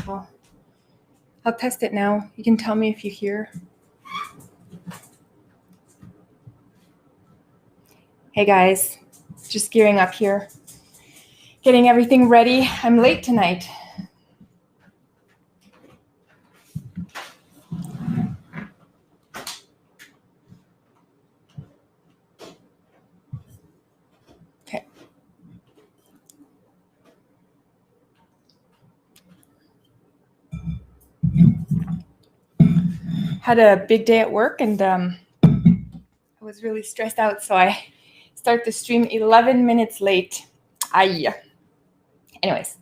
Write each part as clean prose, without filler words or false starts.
I'll test it now. You can tell me if you hear. Hey guys, just gearing up here. Getting everything ready. I'm late tonight. Okay. Had a big day at work and I was really stressed out, so I start the stream 11 minutes late. Aye. Anyways,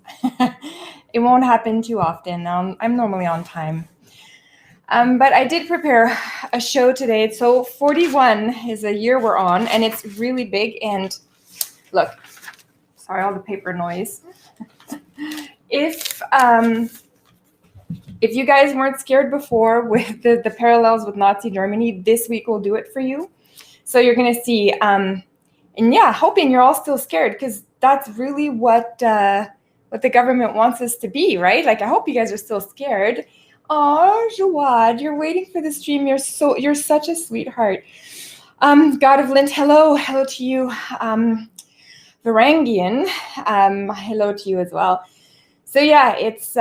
it won't happen too often. I'm normally on time. But I did prepare a show today. So 41 is a year we're on, and it's really big. And look, sorry, all the paper noise. If you guys weren't scared before with the parallels with Nazi Germany, this week will do it for you. So you're going to see, and yeah, hoping you're all still scared, because that's really what the government wants us to be, right? Like, I hope you guys are still scared. Oh, Jawad, you're waiting for the stream. You're such a sweetheart. God of Lint, hello to you. Varangian, hello to you as well. So yeah, it's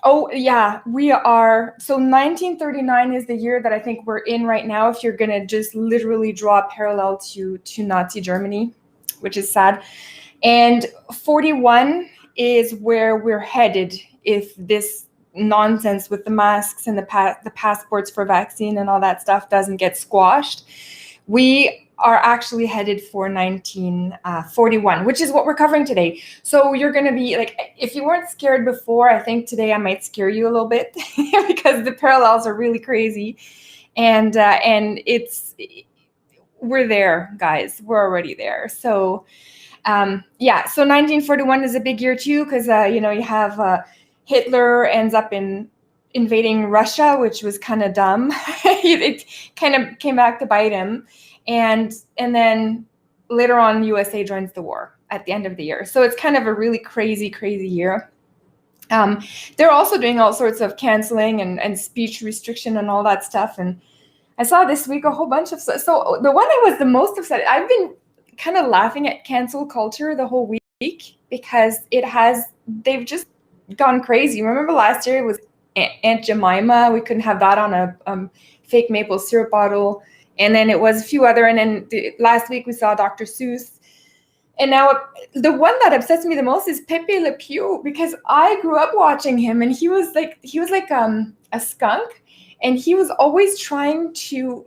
oh yeah, we are. So 1939 is the year that I think we're in right now. If you're gonna just literally draw a parallel to Nazi Germany, which is sad, and 41 is where we're headed if this nonsense with the masks and the passports for vaccine and all that stuff doesn't get squashed. We are actually headed for 1941, which is what we're covering today. So you're going to be like, if you weren't scared before, I think today I might scare you a little bit because the parallels are really crazy, and we're there, guys. We're already there. So yeah, so 1941 is a big year too, because you have Hitler ends up invading Russia, which was kind of dumb. It kind of came back to bite him. And then later on, USA joins the war at the end of the year. So it's kind of a really crazy year. They're also doing all sorts of canceling and speech restriction and all that stuff. And I saw this week a whole bunch of stuff. So the one I was the most upset, I've been kind of laughing at cancel culture the whole week because they've just gone crazy. Remember last year it was Aunt Jemima. We couldn't have that on a fake maple syrup bottle. And then it was a few other, and then last week we saw Dr. Seuss. And now the one that upsets me the most is Pepe Le Pew, because I grew up watching him, and he was like a skunk, and he was always trying to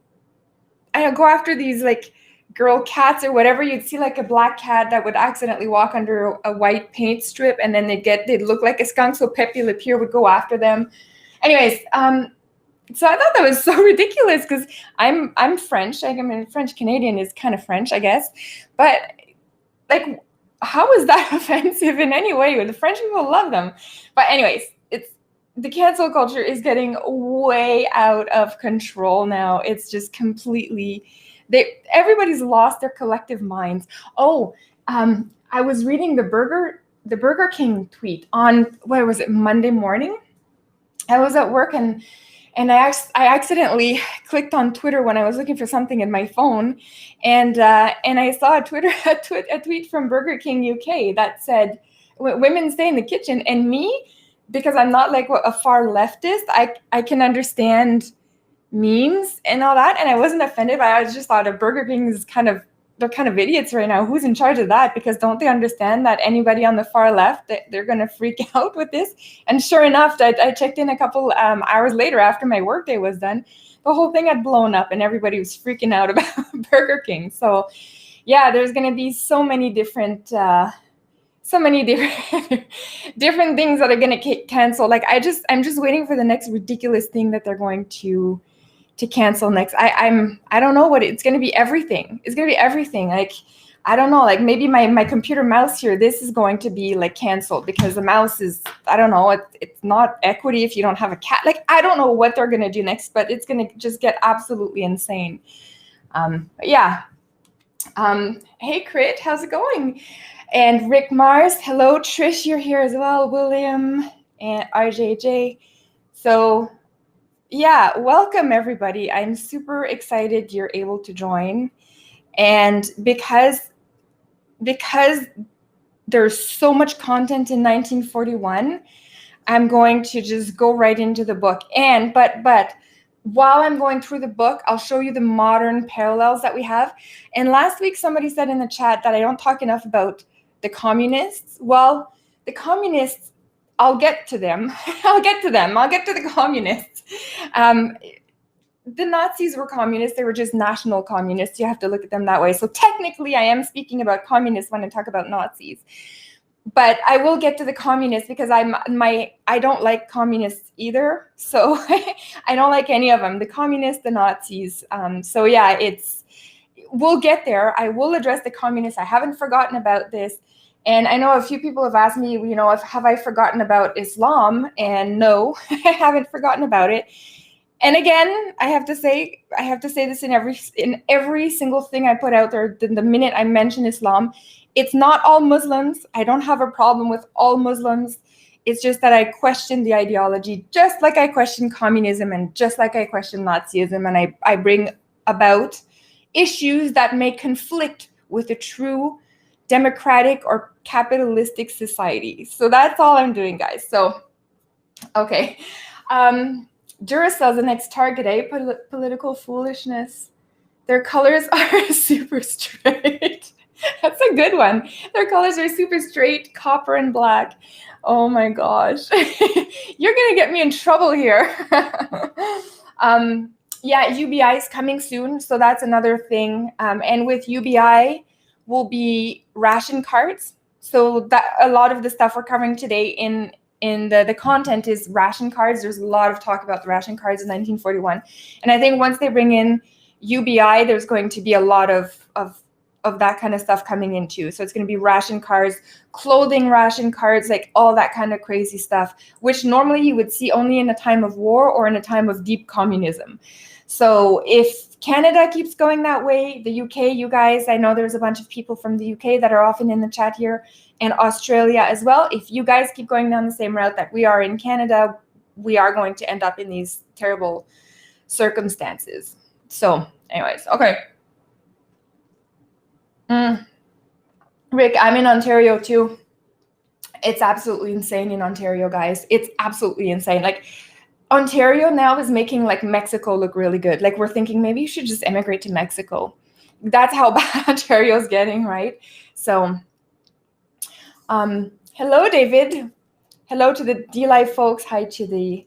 go after these like girl cats or whatever. You'd see like a black cat that would accidentally walk under a white paint strip, and then they'd look like a skunk, so Pepe Le Pew would go after them. Anyways, so I thought that was so ridiculous because I'm French. Like, I mean, French Canadian is kind of French, I guess. But like, how is that offensive in any way? The French people love them. But anyways, the cancel culture is getting way out of control now. It's just completely, everybody's lost their collective minds. Oh, I was reading the Burger King tweet on, what was it, Monday morning? I was at work and I accidentally clicked on Twitter when I was looking for something in my phone, and I saw a tweet from Burger King UK that said, "Women stay in the kitchen." And me, because I'm not like a far leftist, I can understand memes and all that, and I wasn't offended. But I just thought of Burger King is they're kind of idiots right now. Who's in charge of that? Because don't they understand that anybody on the far left, they're going to freak out with this? And sure enough, I checked in a couple hours later after my workday was done. The whole thing had blown up and everybody was freaking out about Burger King. So yeah, there's going to be so many different different things that are going to cancel. Like I'm just waiting for the next ridiculous thing that they're going to cancel next. I don't know what it's going to be. Everything. It's going to be everything. Like, I don't know, like maybe my computer mouse here, this is going to be like canceled because the mouse is, I don't know, it's not equity if you don't have a cat. Like, I don't know what they're going to do next, but it's going to just get absolutely insane. But yeah. Hey Crit, how's it going? And Rick Mars, hello. Trish, you're here as well. William, and RJJ. So yeah, welcome everybody. I'm super excited you're able to join. And because there's so much content in 1941, I'm going to just go right into the book. But while I'm going through the book, I'll show you the modern parallels that we have. And last week, somebody said in the chat that I don't talk enough about the communists. Well, the communists, I'll get to them. I'll get to the communists. The Nazis were communists. They were just national communists. You have to look at them that way. So technically, I am speaking about communists when I talk about Nazis. But I will get to the communists because I don't like communists either. So I don't like any of them, the communists, the Nazis. So yeah, we'll get there. I will address the communists. I haven't forgotten about this. And I know a few people have asked me, have I forgotten about Islam? And no, I haven't forgotten about it. And again, I have to say this in every single thing I put out there. The minute I mention Islam, it's not all Muslims. I don't have a problem with all Muslims. It's just that I question the ideology, just like I question communism and just like I question Nazism. And I bring about issues that may conflict with a true democratic or capitalistic society. So that's all I'm doing, guys. So, okay. Duracell's the next target, eh? Political foolishness. Their colors are super straight. That's a good one. Their colors are super straight, copper and black. Oh my gosh. You're going to get me in trouble here. Yeah, UBI is coming soon. So that's another thing. And with UBI will be ration cards. So that a lot of the stuff we're covering today in the content is ration cards. There's a lot of talk about the ration cards in 1941. And I think once they bring in UBI, there's going to be a lot of that kind of stuff coming in too. So it's going to be ration cards, clothing ration cards, like all that kind of crazy stuff, which normally you would see only in a time of war or in a time of deep communism. So if Canada keeps going that way, the UK, you guys, I know there's a bunch of people from the UK that are often in the chat here, and Australia as well. If you guys keep going down the same route that we are in Canada, we are going to end up in these terrible circumstances. So anyways, okay. Rick, I'm in Ontario too. It's absolutely insane in Ontario, guys. It's absolutely insane. Like Ontario now is making like Mexico look really good. Like we're thinking maybe you should just emigrate to Mexico. That's how bad Ontario's getting, right? So hello, David. Hello to the DLive folks. Hi to the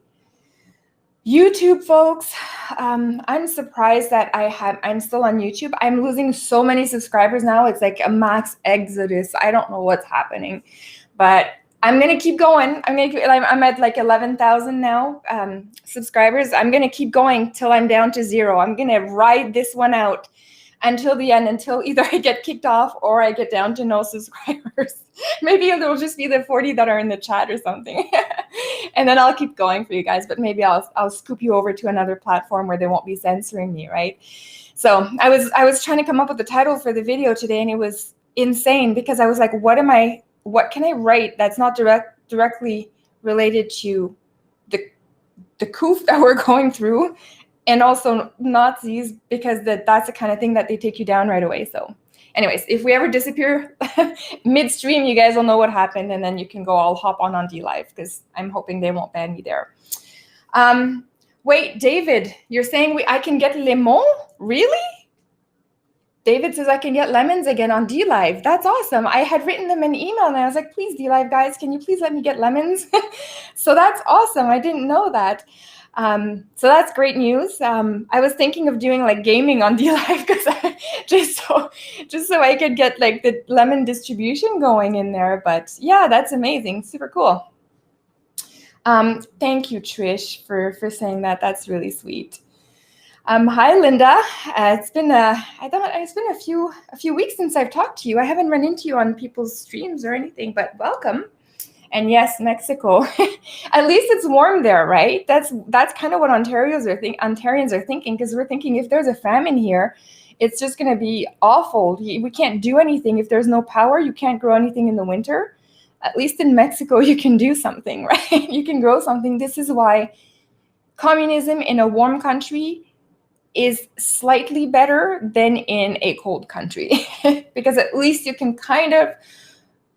YouTube folks. I'm surprised that I'm still on YouTube. I'm losing so many subscribers now. It's like a mass exodus. I don't know what's happening, but I'm gonna keep going. I'm at like 11,000 now subscribers. I'm gonna keep going till I'm down to 0. I'm gonna ride this one out until the end, until either I get kicked off or I get down to no subscribers. Maybe it'll just be the 40 that are in the chat or something. And then I'll keep going for you guys, but maybe I'll scoop you over to another platform where they won't be censoring me, right? So I was trying to come up with the title for the video today, and it was insane because I was like, what can I write that's not directly related to the coup that we're going through, and also Nazis, because that's the kind of thing that they take you down right away. So anyways, if we ever disappear midstream, you guys will know what happened, and then you can go all hop on DLive, because I'm hoping they won't ban me there. Wait, David, you're saying I can get lemon? Really? David says I can get lemons again on DLive. That's awesome. I had written them an email, and I was like, please, DLive guys, can you please let me get lemons? So that's awesome. I didn't know that. So that's great news. I was thinking of doing like gaming on DLive, because just so I could get like the lemon distribution going in there. But yeah, that's amazing. Super cool. Thank you, Trish, for saying that. That's really sweet. Hi, Linda. It's been a few weeks since I've talked to you. I haven't run into you on people's streams or anything, but welcome. And yes, Mexico. At least it's warm there, right? That's kind of what Ontarians are thinking, because we're thinking if there's a famine here, it's just going to be awful. We can't do anything if there's no power. You can't grow anything in the winter. at least in Mexico, you can do something, right? You can grow something. This is why communism in a warm country is slightly better than in a cold country, because at least you can kind of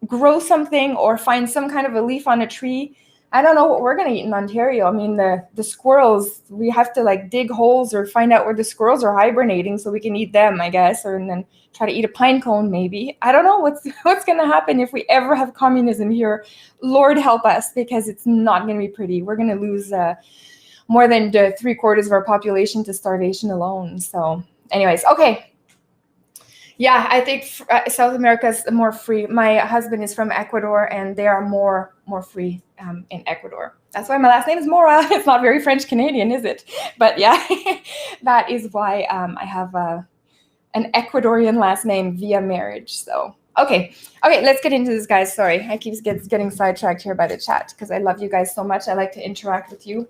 grow something or find some kind of a leaf on a tree. I don't know what we're going to eat in Ontario. I mean, the squirrels, we have to like dig holes or find out where the squirrels are hibernating so we can eat them, I guess, or and then try to eat a pine cone maybe. I don't know what's going to happen if we ever have communism here. Lord help us, because it's not going to be pretty. We're going to lose more than 3/4 of our population to starvation alone. So anyways, okay. Yeah, I think South America is more free. My husband is from Ecuador, and they are more free in Ecuador. That's why my last name is Mora. It's not very French Canadian, is it? But yeah, that is why I have an Ecuadorian last name via marriage. So okay, let's get into this, guys. Sorry, I keep getting sidetracked here by the chat because I love you guys so much. I like to interact with you.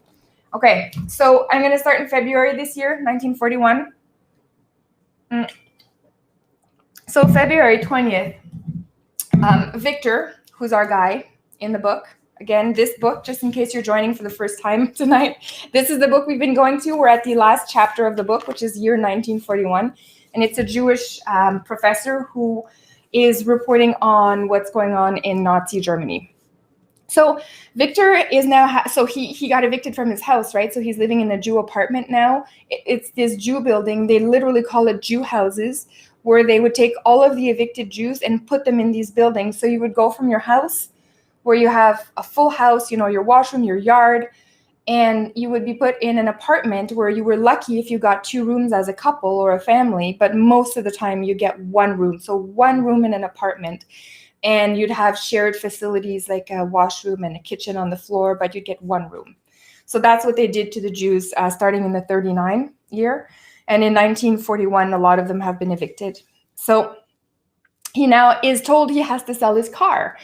Okay, so I'm going to start in February this year, 1941. So February 20th, Victor, who's our guy in the book, again, this book, just in case you're joining for the first time tonight, this is the book we've been going to. We're at the last chapter of the book, which is year 1941. And it's a Jewish professor who is reporting on what's going on in Nazi Germany. So Victor is now, so he got evicted from his house, right? So he's living in a Jew apartment now. It's this Jew building. They literally call it Jew houses, where they would take all of the evicted Jews and put them in these buildings. So you would go from your house, where you have a full house, you know, your washroom, your yard, and you would be put in an apartment where you were lucky if you got 2 rooms as a couple or a family, but most of the time you get 1 room. So 1 room in an apartment. And you'd have shared facilities like a washroom and a kitchen on the floor, but you'd get 1 room. So that's what they did to the Jews starting in the 39 year. And in 1941, a lot of them have been evicted. So he now is told he has to sell his car.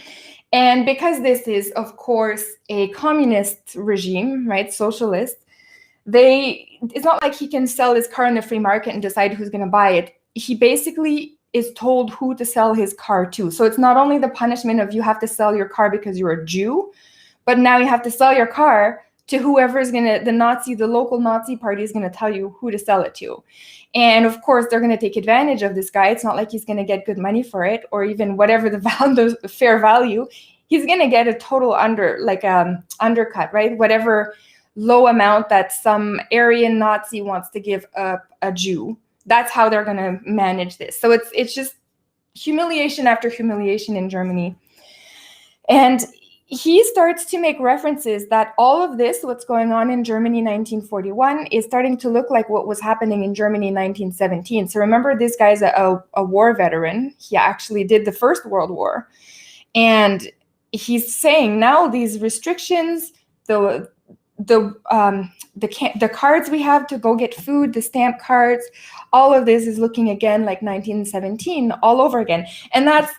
And because this is, of course, a communist regime, right, socialist, it's not like he can sell his car in the free market and decide who's going to buy it. He basically is told who to sell his car to. So it's not only the punishment of you have to sell your car because you're a Jew, but now you have to sell your car to whoever is the local Nazi party is going to tell you who to sell it to. And of course, they're going to take advantage of this guy. It's not like he's going to get good money for it, or even whatever the fair value. He's going to get a total undercut, right? Whatever low amount that some Aryan Nazi wants to give a Jew. That's how they're going to manage this. So it's just humiliation after humiliation in Germany. And he starts to make references that all of this, what's going on in Germany 1941, is starting to look like what was happening in Germany in 1917. So remember, this guy's a war veteran. He actually did the First World War. And he's saying now these restrictions, the cards we have to go get food, the stamp cards, all of this is looking again like 1917 all over again. And that's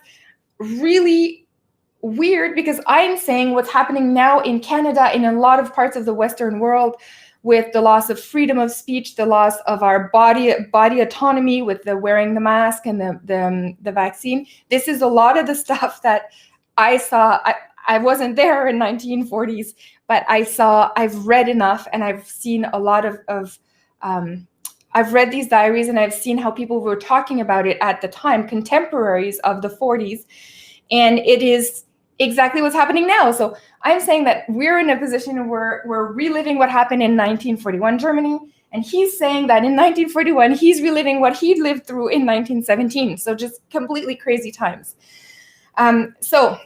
really weird, because I'm saying what's happening now in Canada, in a lot of parts of the Western world, with the loss of freedom of speech, the loss of our body autonomy, with the wearing the mask and the vaccine. This is a lot of the stuff that I saw. I wasn't there in 1940s, but I've read enough, and I've seen a lot of I've read these diaries, and I've seen how people were talking about it at the time, contemporaries of the 40s, and it is exactly what's happening now. So I'm saying that we're in a position where we're reliving what happened in 1941 Germany, and he's saying that in 1941 he's reliving what he lived through in 1917. So just completely crazy times. So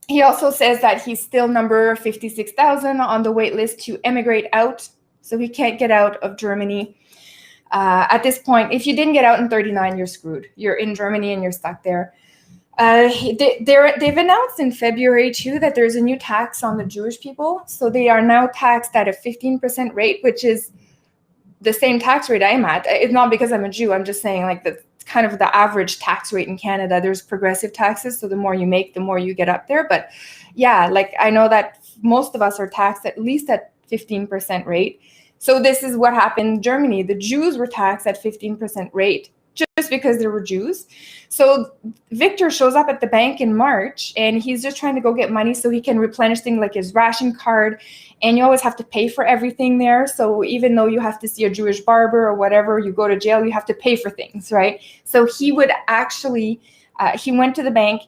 he also says that he's still number 56,000 on the wait list to emigrate out. So he can't get out of Germany. At this point, if you didn't get out in 39, you're screwed. You're in Germany and you're stuck there. They've announced in February too that there's a new tax on the Jewish people. So they are now taxed at a 15% rate, which is the same tax rate I'm at. It's not because I'm a Jew. I'm just saying like the kind of the average tax rate in Canada. There's progressive taxes. So the more you make, the more you get up there. But yeah, like I know that most of us are taxed at least at 15% rate. So this is what happened in Germany. The Jews were taxed at 15% rate just because they were Jews. So Victor shows up at the bank in March, and he's just trying to go get money so he can replenish things like his ration card. And you always have to pay for everything there. So even though you have to see a Jewish barber or whatever, you go to jail, you have to pay for things, right? So he would actually, he went to the bank,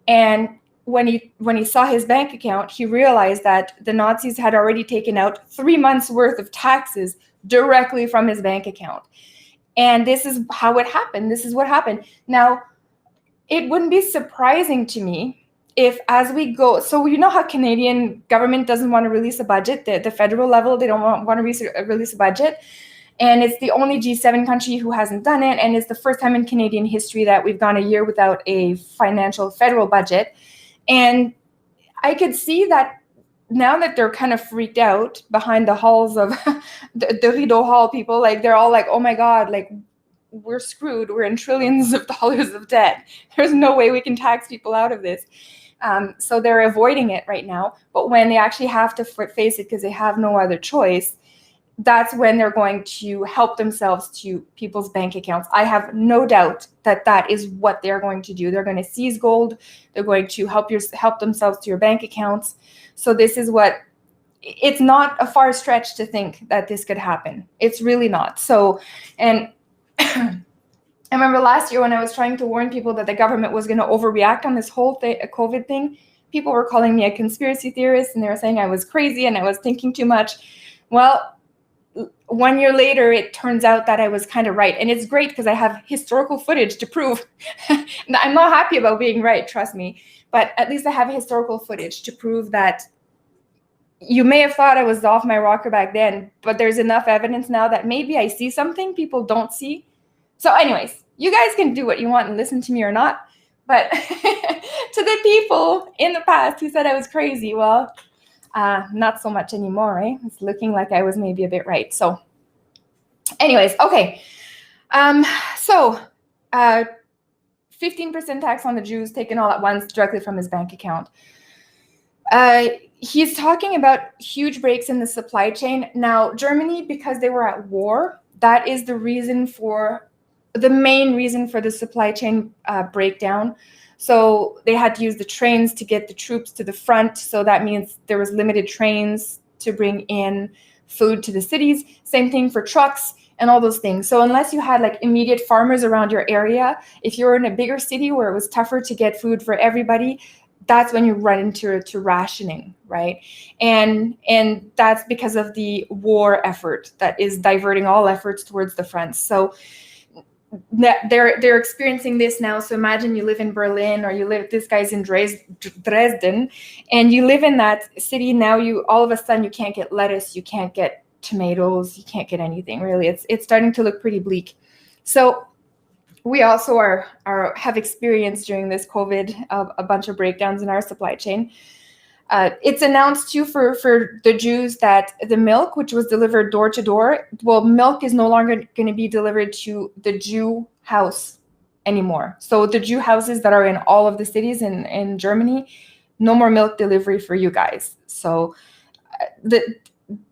and when he saw his bank account, he realized that the Nazis had already taken out 3 months worth of taxes directly from his bank account. And this is how it happened. This is what happened. Now, it wouldn't be surprising to me if as we go, so you know how Canadian government doesn't want to release a budget, the federal level, they don't want to release a budget. And it's the only G7 country who hasn't done it. And it's the first time in Canadian history that we've gone a year without a financial federal budget. And I could see that now that they're kind of freaked out behind the halls of the Rideau Hall people, like they're all like, oh my God, like we're screwed. We're in trillions of dollars of debt. There's no way we can tax people out of this. So they're avoiding it right now. But when they actually have to face it because they have no other choice, that's when they're going to help themselves to people's bank accounts. I have no doubt that that is what they're going to do. They're going to seize gold. They're going to help themselves to your bank accounts. So this is what, it's not a far stretch to think that this could happen. It's really not. So, and I remember last year when I was trying to warn people that the government was going to overreact on this whole COVID thing, people were calling me a conspiracy theorist, and they were saying I was crazy and I was thinking too much. Well, 1 year later, it turns out that I was kind of right. And it's great because I have historical footage to prove. I'm not happy about being right, trust me. But at least I have historical footage to prove that you may have thought I was off my rocker back then, but there's enough evidence now that maybe I see something people don't see. So anyways, you guys can do what you want and listen to me or not. But to the people in the past who said I was crazy, well, not so much anymore, right? It's looking like I was maybe a bit right. So anyways, okay. 15% tax on the Jews taken all at once directly from his bank account. He's talking about huge breaks in the supply chain. Now, Germany, because they were at war, that is the main reason for the supply chain breakdown. So they had to use the trains to get the troops to the front. So that means there was limited trains to bring in food to the cities. Same thing for trucks and all those things. So unless you had like immediate farmers around your area, if you were in a bigger city where it was tougher to get food for everybody, that's when you run into rationing, right? And that's because of the war effort that is diverting all efforts towards the front. So they're experiencing this now. So imagine you live in Berlin, or this guy's in Dresden, and you live in that city. Now you all of a sudden you can't get lettuce, you can't get tomatoes, you can't get anything really. It's starting to look pretty bleak. So we also have experienced during this COVID a bunch of breakdowns in our supply chain. It's announced too for the Jews that the milk, which was delivered door to door, well, milk is no longer going to be delivered to the Jew house anymore. So the Jew houses that are in all of the cities in Germany, no more milk delivery for you guys. So the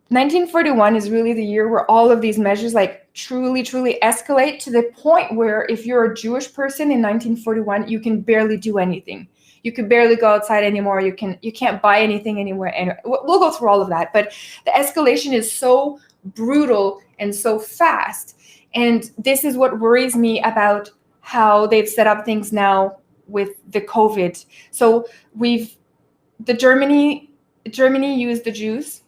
1941 is really the year where all of these measures like truly escalate to the point where if you're a Jewish person in 1941, you can barely do anything. You could barely go outside anymore. You can't buy anything anywhere. And we'll go through all of that. But the escalation is so brutal and so fast. And this is what worries me about how they've set up things now with the COVID. So Germany used the Jews.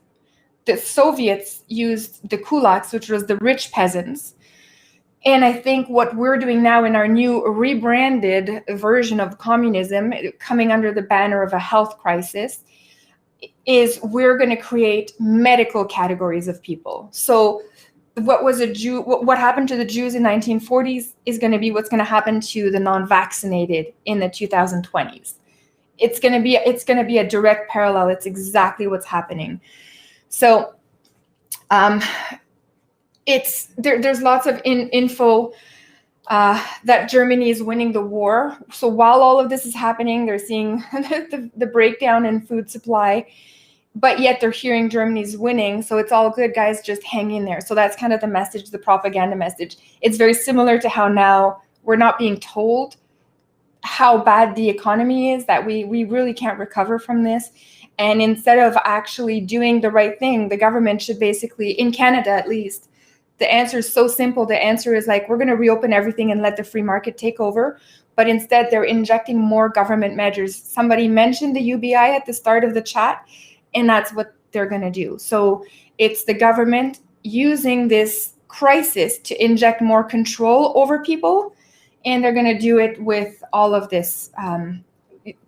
The Soviets used the kulaks, which was the rich peasants. And I think what we're doing now in our new rebranded version of communism, coming under the banner of a health crisis, is we're going to create medical categories of people. So what was a Jew? What happened to the Jews in 1940s is going to be what's going to happen to the non-vaccinated in the 2020s. It's going to be a direct parallel. It's exactly what's happening. So there's lots of info that Germany is winning the war. So while all of this is happening, they're seeing the breakdown in food supply. but yet they're hearing Germany's winning. So it's all good, guys, just hang in there. So that's kind of the message, the propaganda message. It's very similar to how now we're not being told how bad the economy is, that we really can't recover from this. And instead of actually doing the right thing, the government should basically, in Canada at least, the answer is so simple. The answer is like, we're going to reopen everything and let the free market take over. But instead, they're injecting more government measures. Somebody mentioned the UBI at the start of the chat, and that's what they're going to do. So it's the government using this crisis to inject more control over people, and they're going to do it with all of this.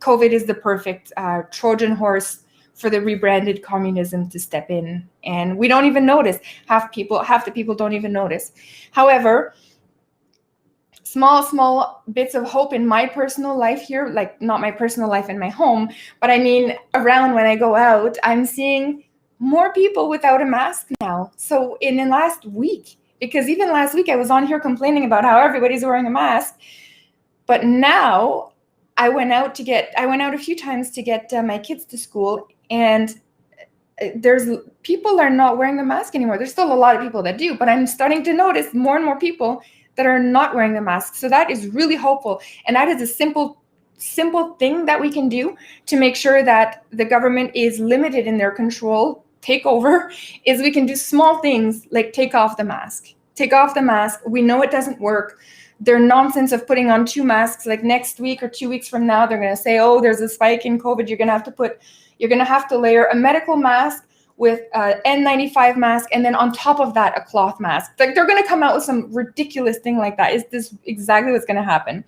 COVID is the perfect Trojan horse for the rebranded communism to step in, and we don't even notice. Half the people don't even notice. However, small bits of hope in my personal life here, like not my personal life in my home, but I mean around when I go out, I'm seeing more people without a mask now. So in the last week, because even last week I was on here complaining about how everybody's wearing a mask, but now I went out a few times to get my kids to school, and people are not wearing the mask anymore. There's still a lot of people that do, but I'm starting to notice more and more people that are not wearing the mask. So that is really hopeful. And that is a simple thing that we can do to make sure that the government is limited in their control, takeover, is we can do small things like take off the mask. Take off the mask. We know it doesn't work. Their nonsense of putting on 2 masks, like next week or 2 weeks from now, they're going to say, oh, there's a spike in COVID. You're going to have to layer a medical mask with an N95 mask, and then on top of that, a cloth mask. Like, they're going to come out with some ridiculous thing like that. Is this exactly what's going to happen?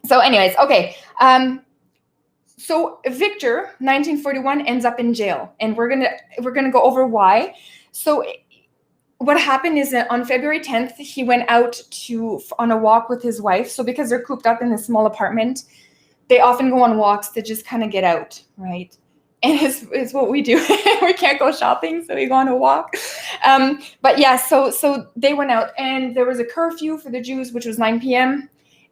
So anyways, okay. So Victor, 1941, ends up in jail, and we're gonna go over why. So what happened is that on February 10th, he went out on a walk with his wife. So because they're cooped up in this small apartment, they often go on walks to just kind of get out, right? And it's what we do. We can't go shopping, so we go on a walk. But yeah, so they went out, and there was a curfew for the Jews, which was 9 p.m.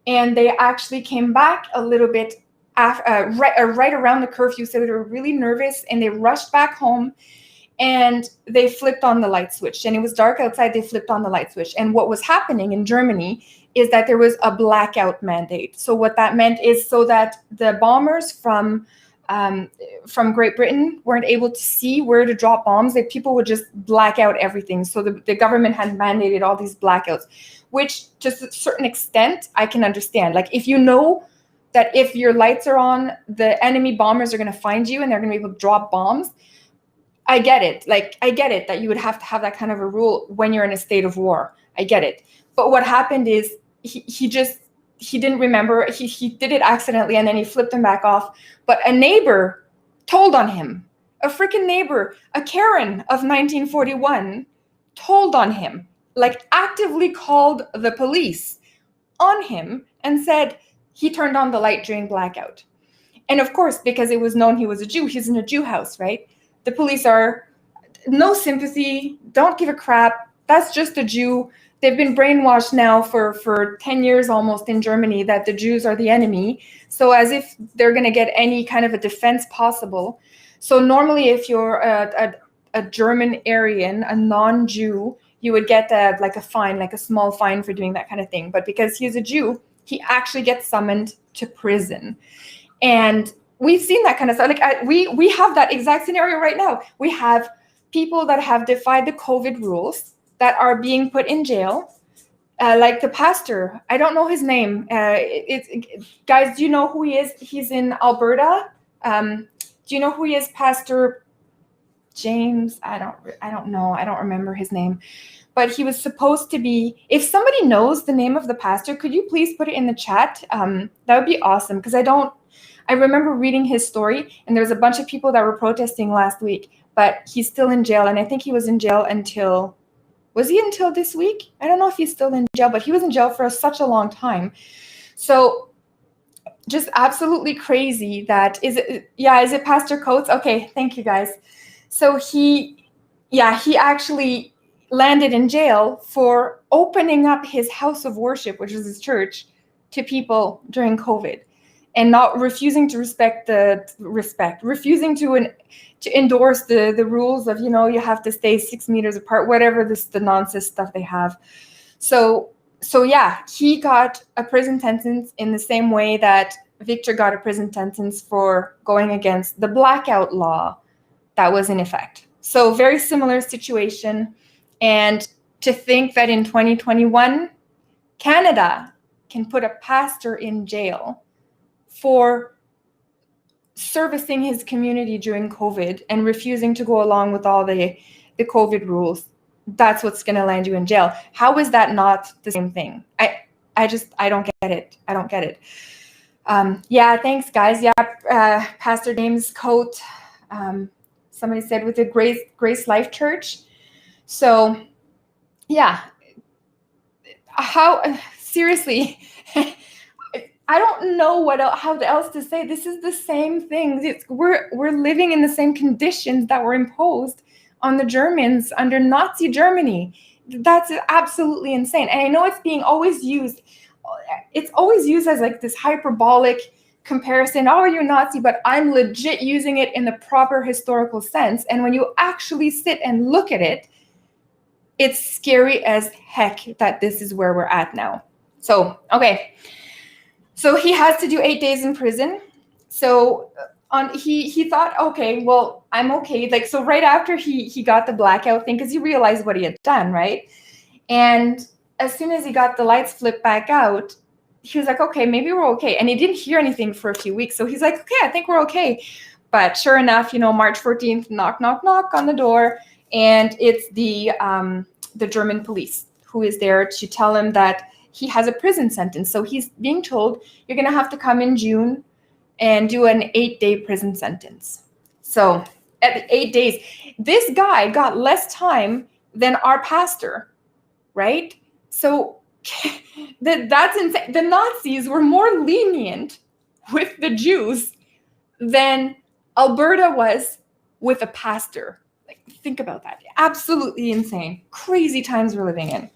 And they actually came back a little bit right around the curfew, so they were really nervous, and they rushed back home, and they flipped on the light switch. And it was dark outside. They flipped on the light switch. And what was happening in Germany is that there was a blackout mandate. So what that meant is so that the bombers from Great Britain weren't able to see where to drop bombs, that people would just black out everything. So the government had mandated all these blackouts, which to a certain extent I can understand. Like, if you know that if your lights are on, the enemy bombers are going to find you and they're going to be able to drop bombs, I get it. Like, I get it that you would have to have that kind of a rule when you're in a state of war. I get it. But what happened is he didn't remember. He did it accidentally, and then he flipped them back off. But a neighbor told on him. A freaking neighbor, a Karen of 1941, told on him, like actively called the police on him and said he turned on the light during blackout. And of course, because it was known he was a Jew, he's in a Jew house, right? The police are no sympathy, don't give a crap. That's just a Jew. They've been brainwashed now for 10 years almost in Germany that the Jews are the enemy. So as if they're going to get any kind of a defense possible. So normally if you're a German Aryan, a non-Jew, you would get like a fine, like a small fine for doing that kind of thing. But because he's a Jew, he actually gets summoned to prison. And we've seen that kind of stuff. Like we have that exact scenario right now. We have people that have defied the COVID rules that are being put in jail, like the pastor. I don't know his name. Guys, do you know who he is? He's in Alberta. Do you know who he is, Pastor James? I don't know. I don't remember his name. But he was supposed to be, if somebody knows the name of the pastor, could you please put it in the chat? That would be awesome, because I remember reading his story, and there's a bunch of people that were protesting last week, but he's still in jail. And I think he was in jail until this week? I don't know if he's still in jail, but he was in jail for such a long time. So just absolutely crazy that, is it Pastor Coates? Okay, thank you guys. So he actually landed in jail for opening up his house of worship, which is his church, to people during COVID. and not refusing to refusing to endorse the rules of, you have to stay 6 meters apart, whatever the nonsense stuff they have. So yeah, he got a prison sentence in the same way that Victor got a prison sentence for going against the blackout law that was in effect. So very similar situation. And to think that in 2021, Canada can put a pastor in jail for servicing his community during COVID and refusing to go along with all the COVID rules, that's what's going to land you in jail. How is that not the same thing? I don't get it. I don't get it. Yeah, thanks, guys. Yeah, Pastor James Coate, somebody said with the Grace Life Church. So, yeah, seriously, I don't know how else to say. This is the same thing. We're living in the same conditions that were imposed on the Germans under Nazi Germany. That's absolutely insane. And I know it's always used as like this hyperbolic comparison. Oh, you're Nazi, but I'm legit using it in the proper historical sense. And when you actually sit and look at it, it's scary as heck that this is where we're at now. So, okay. So he has to do 8 days in prison. So he thought, okay, well, I'm okay. Like, so right after he got the blackout thing, because he realized what he had done, right? And as soon as he got the lights flipped back out, he was like, okay, maybe we're okay. And he didn't hear anything for a few weeks. So he's like, okay, I think we're okay. But sure enough, March 14th, knock, knock, knock on the door. And it's the German police who is there to tell him that he has a prison sentence. So he's being told, you're going to have to come in June and do an 8-day prison sentence. So at 8 days, this guy got less time than our pastor, right? So that's insane. The Nazis were more lenient with the Jews than Alberta was with a pastor. Like, think about that. Absolutely insane. Crazy times we're living in.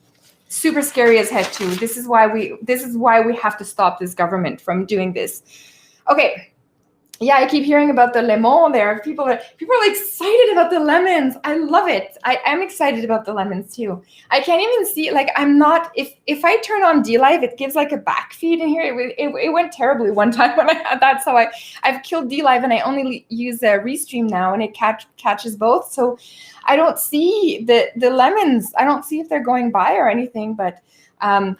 Super scary as heck too. This is why we have to stop this government from doing this. Okay. Yeah, I keep hearing about the lemon there. People are excited about the lemons. I love it. I am excited about the lemons too. I can't even see, like, I'm not, if I turn on DLive, it gives like a back feed in here. It went terribly one time when I had that. So I've killed DLive and I only use Restream now, and it catches both. So I don't see the lemons. I don't see if they're going by or anything, but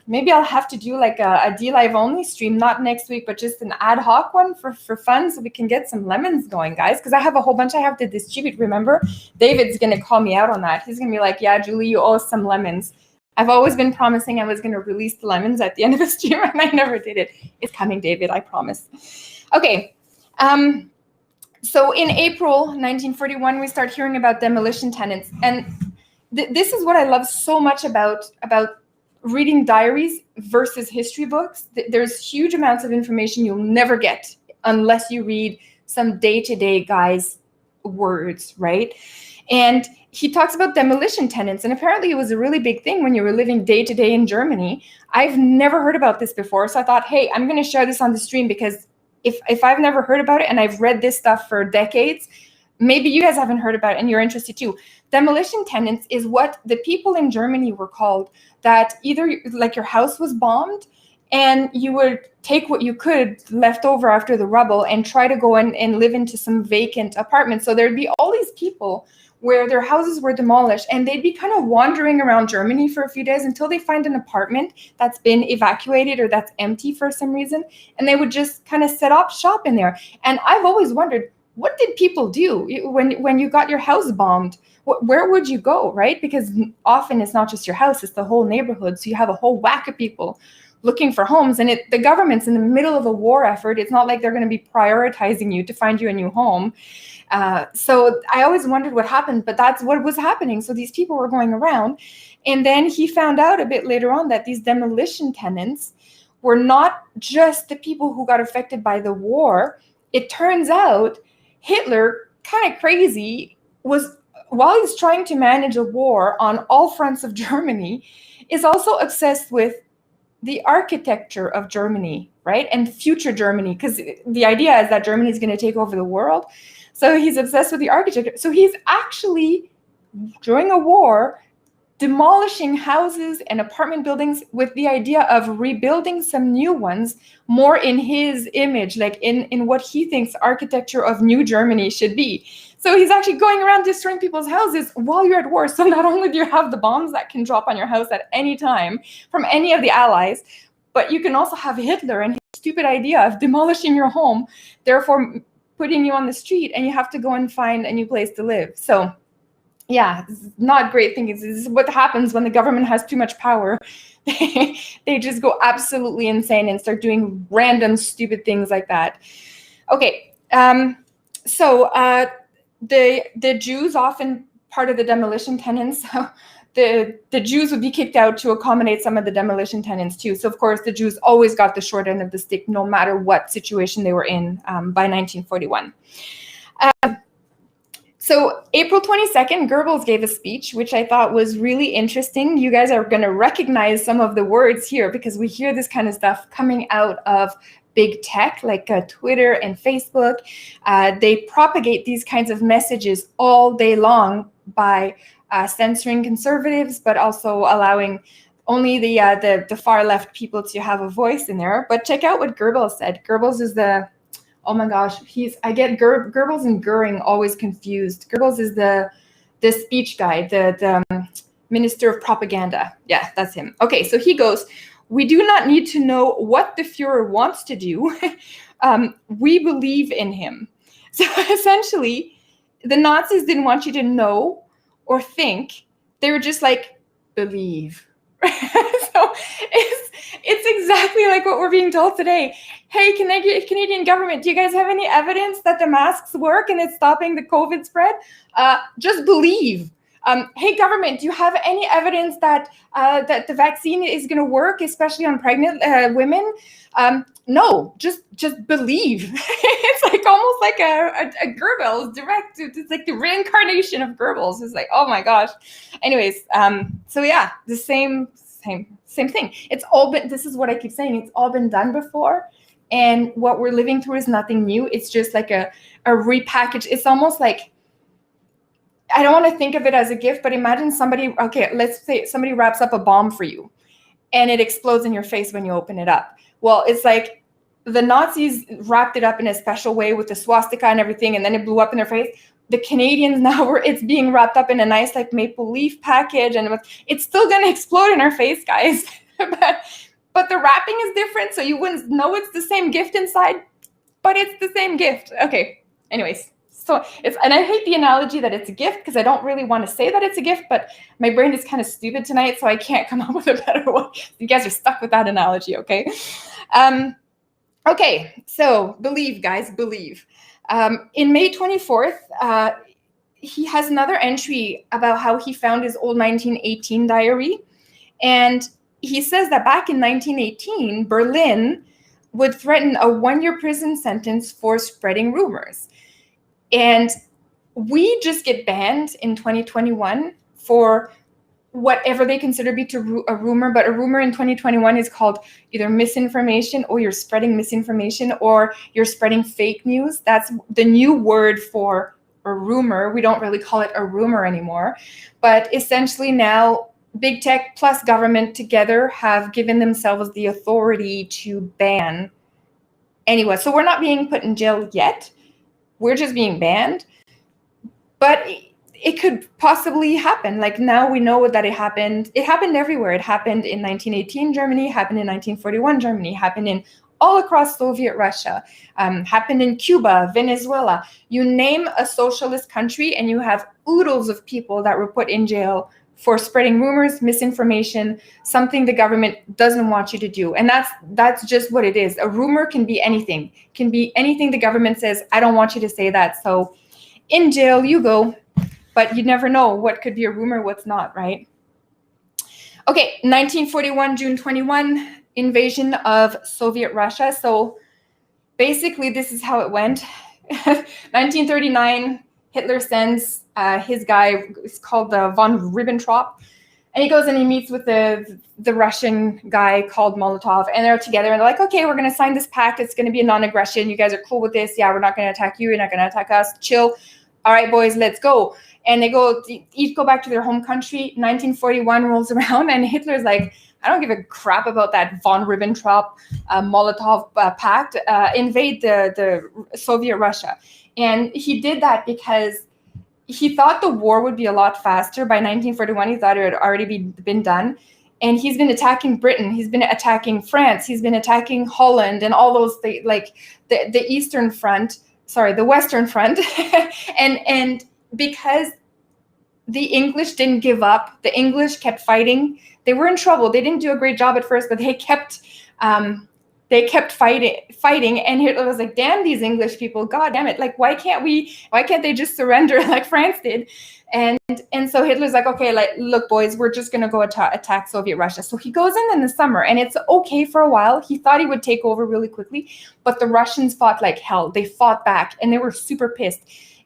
maybe I'll have to do like a DLive only stream, not next week, but just an ad hoc one for fun, so we can get some lemons going, guys, because I have a whole bunch I have to distribute. Remember, David's going to call me out on that. He's going to be like, yeah, Julie, you owe us some lemons. I've always been promising I was going to release the lemons at the end of the stream, and I never did it. It's coming, David, I promise. Okay. So in April 1941, we start hearing about demolition tenants. And this is what I love so much about reading diaries versus history books. There's huge amounts of information you'll never get unless you read some day-to-day guys' words, right? And he talks about demolition tenants, and apparently it was a really big thing when you were living day-to-day in Germany. I've never heard about this before, so I thought, hey, I'm going to share this on the stream, because if I've never heard about it and I've read this stuff for decades, maybe you guys haven't heard about it and you're interested too. Demolition tenants is what the people in Germany were called, that either like your house was bombed and you would take what you could left over after the rubble and try to go in and live into some vacant apartments. So there'd be all these people where their houses were demolished and they'd be kind of wandering around Germany for a few days until they find an apartment that's been evacuated or that's empty for some reason. And they would just kind of set up shop in there. And I've always wondered, what did people do when you got your house bombed? Where would you go, right? Because often it's not just your house, it's the whole neighborhood. So you have a whole whack of people looking for homes, and the government's in the middle of a war effort. It's not like they're going to be prioritizing you to find you a new home. So I always wondered what happened, but that's what was happening. So these people were going around, and then he found out a bit later on that these demolition tenants were not just the people who got affected by the war. It turns out Hitler, kind of crazy, was, while he's trying to manage a war on all fronts of Germany, is also obsessed with the architecture of Germany. right? And future Germany, because the idea is that Germany is going to take over the world. So he's obsessed with the architecture. So he's actually, during a war, demolishing houses and apartment buildings with the idea of rebuilding some new ones more in his image, like in what he thinks architecture of new Germany should be. So he's actually going around destroying people's houses while you're at war. So not only do you have the bombs that can drop on your house at any time from any of the allies, but you can also have Hitler and his stupid idea of demolishing your home, therefore putting you on the street, and you have to go and find a new place to live. So yeah, not great things. This is what happens when the government has too much power. They just go absolutely insane and start doing random stupid things like that. Okay, so the Jews, often part of the demolition tenants, the Jews would be kicked out to accommodate some of the demolition tenants too. So of course the Jews always got the short end of the stick, no matter what situation they were in by 1941. So April 22nd, Goebbels gave a speech, which I thought was really interesting. You guys are going to recognize some of the words here because we hear this kind of stuff coming out of big tech, like Twitter and Facebook. They propagate these kinds of messages all day long by censoring conservatives, but also allowing only the far left people to have a voice in there. But check out what Goebbels said. Goebbels is oh my gosh, I get Goebbels and Goering always confused. Goebbels is the speech guy, the Minister of Propaganda. Yeah, that's him. Okay, so he goes, "We do not need to know what the Fuhrer wants to do. We believe in him." So essentially, the Nazis didn't want you to know or think. They were just like, believe. So it's exactly like what we're being told today. Hey, Canadian government, do you guys have any evidence that the masks work and it's stopping the COVID spread? Just believe. Hey, government, do you have any evidence that that the vaccine is going to work, especially on pregnant women? No, just believe. It's like almost like a Goebbels direct. It's like the reincarnation of Goebbels. It's like, oh my gosh. Anyways, so yeah, the same thing. It's all been. This is what I keep saying. It's all been done before, and what we're living through is nothing new. It's just like a repackage. It's almost like, I don't want to think of it as a gift, but imagine somebody. Okay, let's say somebody wraps up a bomb for you, and it explodes in your face when you open it up. Well, it's like the Nazis wrapped it up in a special way with the swastika and everything, and then it blew up in their face. The Canadians now, it's being wrapped up in a nice like maple leaf package, and it's still going to explode in our face, guys. but the wrapping is different, so you wouldn't know it's the same gift inside, but it's the same gift. Okay, anyways. So and I hate the analogy that it's a gift because I don't really want to say that it's a gift, but my brain is kind of stupid tonight, so I can't come up with a better one. You guys are stuck with that analogy, okay? Okay, so believe, guys, believe. In May 24th, he has another entry about how he found his old 1918 diary. And he says that back in 1918, Berlin would threaten a 1-year prison sentence for spreading rumors. And we just get banned in 2021 for whatever they consider to be a rumor. But a rumor in 2021 is called either misinformation, or you're spreading misinformation, or you're spreading fake news. That's the new word for a rumor. We don't really call it a rumor anymore. But essentially now, big tech plus government together have given themselves the authority to ban anyone. So we're not being put in jail yet. We're just being banned, but it could possibly happen. Like now we know that it happened. It happened everywhere. It happened in 1918 Germany, happened in 1941 Germany, happened in all across Soviet Russia, happened in Cuba, Venezuela. You name a socialist country and you have oodles of people that were put in jail for spreading rumors, misinformation, something the government doesn't want you to do. And that's just what it is. A rumor can be anything. Can be anything the government says, I don't want you to say that. So in jail you go, but you never know what could be a rumor, what's not, right? Okay, 1941, June 21, invasion of Soviet Russia. So basically this is how it went. 1939, Hitler sends his guy, it's called the von Ribbentrop, And he goes and he meets with the Russian guy called Molotov, and they're together, and they're like, okay, we're going to sign this pact. It's going to be a non-aggression. You guys are cool with this? Yeah, we're not going to attack you. You're not going to attack us. Chill. All right, boys, let's go. And they each go back to their home country. 1941 rolls around, and Hitler's like, I don't give a crap about that von Ribbentrop Molotov pact. Invade the Soviet Russia. And he did that because he thought the war would be a lot faster. By 1941, he thought it had already been done. And he's been attacking Britain. He's been attacking France. He's been attacking Holland and all those things, like the Eastern Front. Sorry, the Western Front. and because the English didn't give up, the English kept fighting. They were in trouble. They didn't do a great job at first, but they kept fighting. And Hitler was like, damn these English people, god damn it, like why can't they just surrender like France did? And so Hitler's like, okay, like, look boys, we're just gonna go attack Soviet Russia. So he goes in the summer, and it's okay for a while. He thought he would take over really quickly, but the Russians fought like hell. They fought back, and they were super pissed.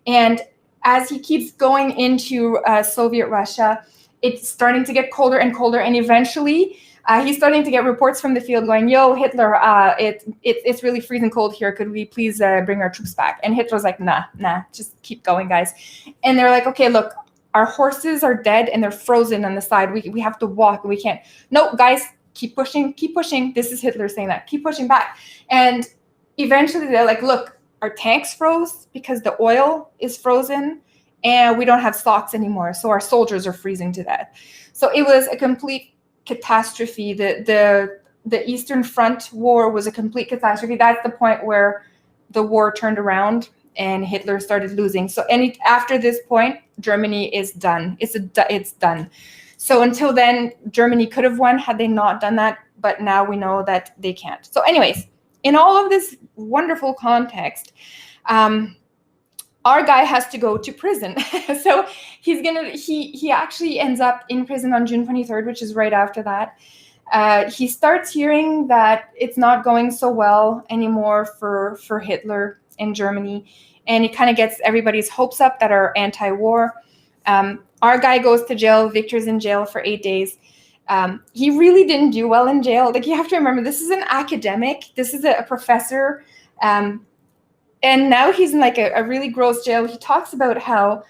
And as he keeps going into Soviet Russia, it's starting to get colder and colder, and eventually he's starting to get reports from the field going, yo, Hitler, it's really freezing cold here. Could we please bring our troops back? And Hitler's like, nah, just keep going, guys. And they're like, okay, look, our horses are dead and they're frozen on the side. We have to walk. We can't. No, guys, keep pushing. This is Hitler saying that. Keep pushing back. And eventually they're like, look, our tanks froze because the oil is frozen, and we don't have stocks anymore. So our soldiers are freezing to death. So it was a complete catastrophe. The Eastern Front war was a complete catastrophe. That's the point where the war turned around and Hitler started losing. So after this point, Germany is done. It's done. So until then, Germany could have won had they not done that, but now we know that they can't. So anyways, in all of this wonderful context, our guy has to go to prison. So he actually ends up in prison on June 23rd, which is right after that. He starts hearing that it's not going so well anymore for Hitler in Germany, and it kind of gets everybody's hopes up that are anti-war. Our guy goes to jail. Victor's in jail for 8 days. He really didn't do well in jail. Like, you have to remember, this is an academic. This is a professor. And now he's in like a really gross jail. He talks about how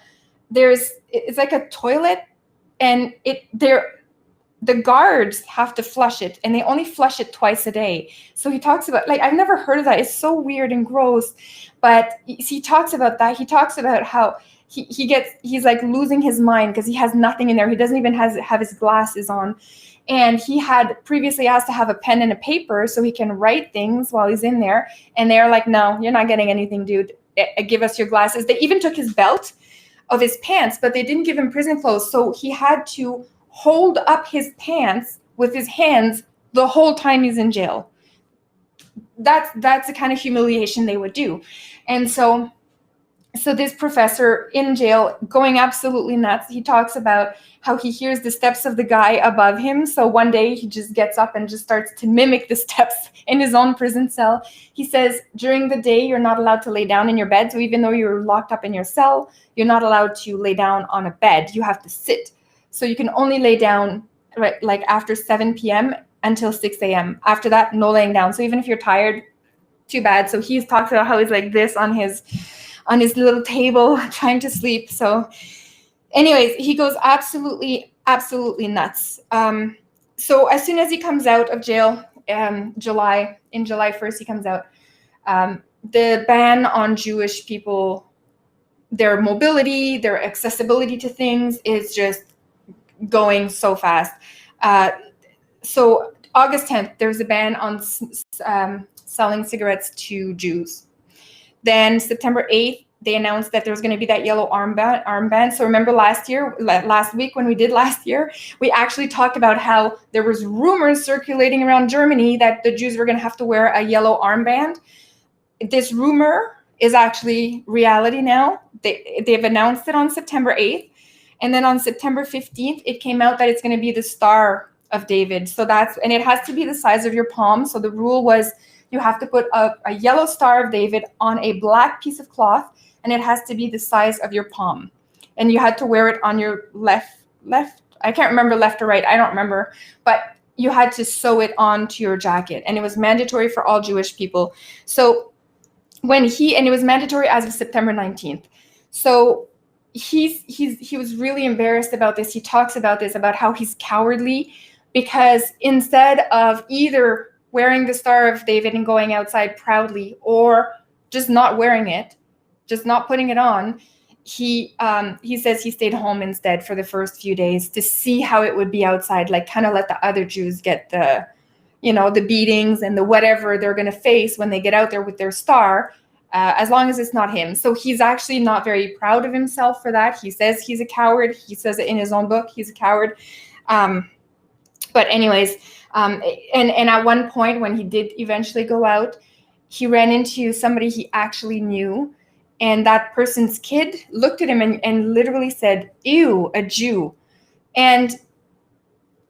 it's like a toilet, and the guards have to flush it, and they only flush it twice a day. So he talks about, like, I've never heard of that. It's so weird and gross. But he talks about that. He talks about how he's like losing his mind because he has nothing in there. He doesn't even have his glasses on. And he had previously asked to have a pen and a paper so he can write things while he's in there. And they're like, no, you're not getting anything, dude. Give us your glasses. They even took his belt of his pants, but they didn't give him prison clothes. So he had to hold up his pants with his hands the whole time he's in jail. That's the kind of humiliation they would do. And so this professor in jail, going absolutely nuts, he talks about how he hears the steps of the guy above him. So one day he just gets up and just starts to mimic the steps in his own prison cell. He says, during the day, you're not allowed to lay down in your bed. So even though you're locked up in your cell, you're not allowed to lay down on a bed. You have to sit. So you can only lay down right, like after 7 p.m. until 6 a.m. After that, no laying down. So even if you're tired, too bad. So he's talked about how he's like this on his little table trying to sleep. So anyways, he goes absolutely nuts. So as soon as he comes out of jail, July 1st, he comes out. The ban on Jewish people, their mobility, their accessibility to things is just going so fast. So August 10th, there's a ban on selling cigarettes to Jews. Then September 8th, they announced that there's going to be that yellow armband. So remember last week when we did last year, we actually talked about how there was rumors circulating around Germany that the Jews were going to have to wear a yellow armband. This rumor is actually reality now. They've announced it on September 8th. And then on September 15th, it came out that it's going to be the Star of David. And it has to be the size of your palm. So the rule was you have to put a yellow Star of David on a black piece of cloth, and it has to be the size of your palm. And you had to wear it on your left I can't remember left or right. I don't remember. But you had to sew it onto your jacket, and it was mandatory for all Jewish people. So and it was mandatory as of September 19th. So he was really embarrassed about this. He talks about this, about how he's cowardly, because instead of either wearing the Star of David and going outside proudly, or just not wearing it, just not putting it on, he says he stayed home instead for the first few days to see how it would be outside, like kind of let the other Jews get the, the beatings and the whatever they're going to face when they get out there with their star, as long as it's not him. So he's actually not very proud of himself for that. He says he's a coward. He says it in his own book, he's a coward. But anyways, and at one point when he did eventually go out, he ran into somebody he actually knew, and that person's kid looked at him and literally said, "Ew, a Jew." And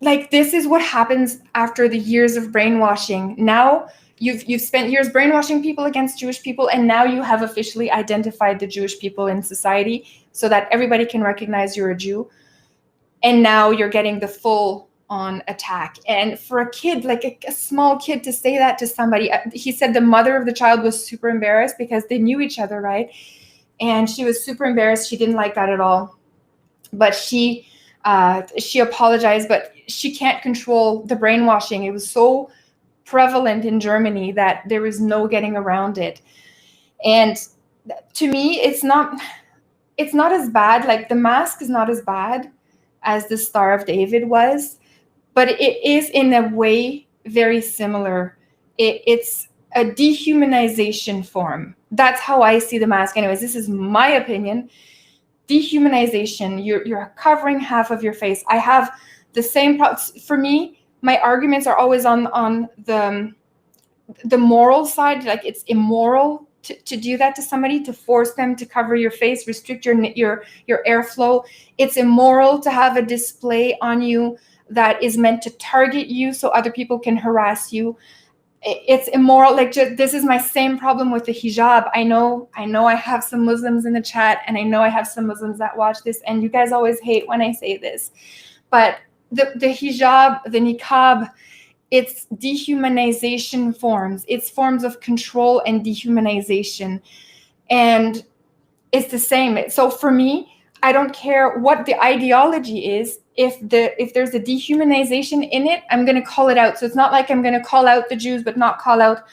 like, this is what happens after the years of brainwashing. Now you've spent years brainwashing people against Jewish people, and now you have officially identified the Jewish people in society so that everybody can recognize you're a Jew. And now you're getting the full on attack. And for a kid, like a small kid, to say that to somebody, he said the mother of the child was super embarrassed because they knew each other, right? And she was super embarrassed. She didn't like that at all. But she apologized, but she can't control the brainwashing. It was so prevalent in Germany that there was no getting around it. And to me, it's not as bad. Like, the mask is not as bad as the Star of David was, but it is in a way very similar. It's a dehumanization form. That's how I see the mask. Anyways, this is my opinion. Dehumanization. You're covering half of your face. I have the same for me, my arguments are always on the moral side. Like, it's immoral to do that to somebody, to force them to cover your face, restrict your airflow. It's immoral to have a display on you that is meant to target you so other people can harass you. It's immoral. Like, this is my same problem with the hijab. I know I have some Muslims in the chat, and I know I have some Muslims that watch this, and you guys always hate when I say this, but the hijab, the niqab, it's dehumanization forms. It's forms of control and dehumanization, and it's the same. So for me, I don't care what the ideology is. If there's a dehumanization in it, I'm going to call it out. So it's not like I'm going to call out the Jews but not call out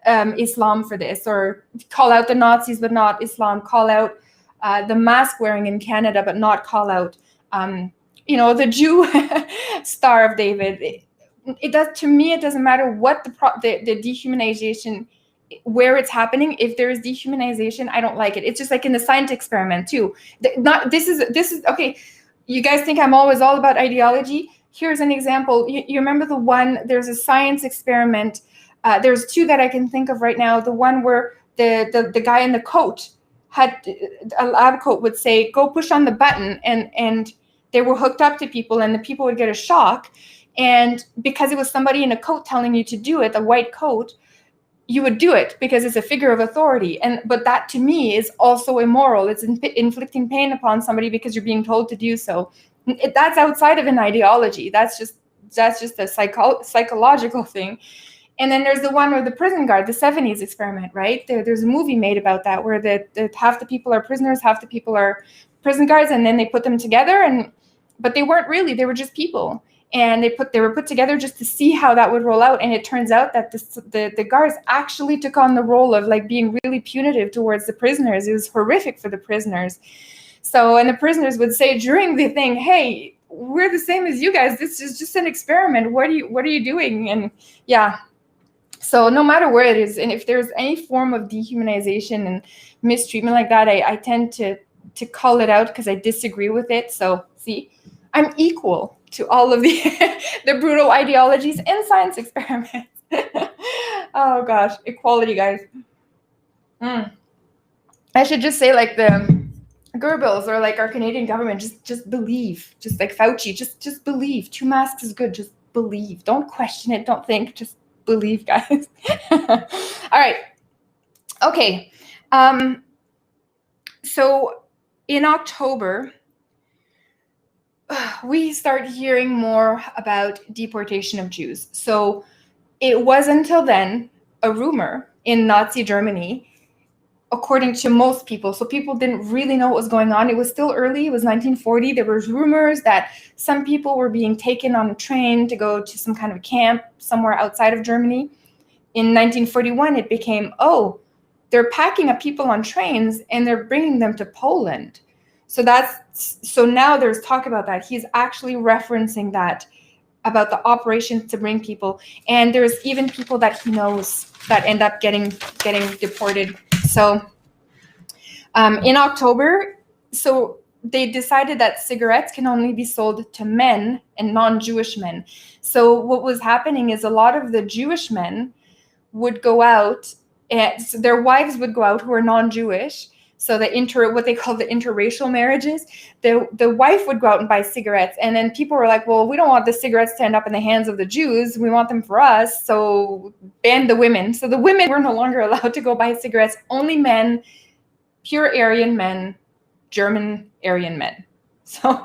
Islam for this, or call out the Nazis but not Islam, call out the mask wearing in Canada but not call out the Jew Star of David. It does, to me, it doesn't matter what the dehumanization, where it's happening. If there is dehumanization, I don't like it. It's just like in the science experiment too. This is okay. You guys think I'm always all about ideology? Here's an example. You remember the one, there's a science experiment. There's two that I can think of right now. The one where the guy in the coat had a lab coat, would say, go push on the button, and they were hooked up to people, and the people would get a shock. And because it was somebody in a coat telling you to do it, a white coat, you would do it because it's a figure of authority. But that, to me, is also immoral. It's inflicting pain upon somebody because you're being told to do so. That's outside of an ideology. That's just a psychological thing. And then there's the one where the prison guard, the 70s experiment, right? There's a movie made about that, where the half the people are prisoners, half the people are prison guards, and then they put them together, but they weren't really. They were just people. And they were put together just to see how that would roll out. And it turns out that the guards actually took on the role of, like, being really punitive towards the prisoners. It was horrific for the prisoners. So, and the prisoners would say during the thing, "Hey, we're the same as you guys. This is just an experiment. What are you doing?" And yeah. So no matter where it is, and if there's any form of dehumanization and mistreatment like that, I tend to call it out because I disagree with it. So see, I'm equal to all of the brutal ideologies and science experiments. Oh gosh, equality, guys. I should just say, like the Goebbels or like our Canadian government, just believe. Just like Fauci, just believe. 2 masks is good. Just believe. Don't question it. Don't think. Just believe, guys. All right. Okay. So in October, we start hearing more about deportation of Jews. So it was until then a rumor in Nazi Germany, according to most people. So people didn't really know what was going on. It was still early. It was 1940. There was rumors that some people were being taken on a train to go to some kind of camp somewhere outside of Germany. In 1941, it became, oh, they're packing up people on trains and they're bringing them to Poland. So now there's talk about that. He's actually referencing that, about the operations to bring people. And there's even people that he knows that end up getting deported. So in October, so they decided that cigarettes can only be sold to men and non-Jewish men. So what was happening is a lot of the Jewish men would go out, and so their wives would go out who are non-Jewish. So what they call the interracial marriages, the wife would go out and buy cigarettes, and then people were like, well, we don't want the cigarettes to end up in the hands of the Jews. We want them for us. So ban the women. So the women were no longer allowed to go buy cigarettes. Only men, pure Aryan men, German Aryan men. So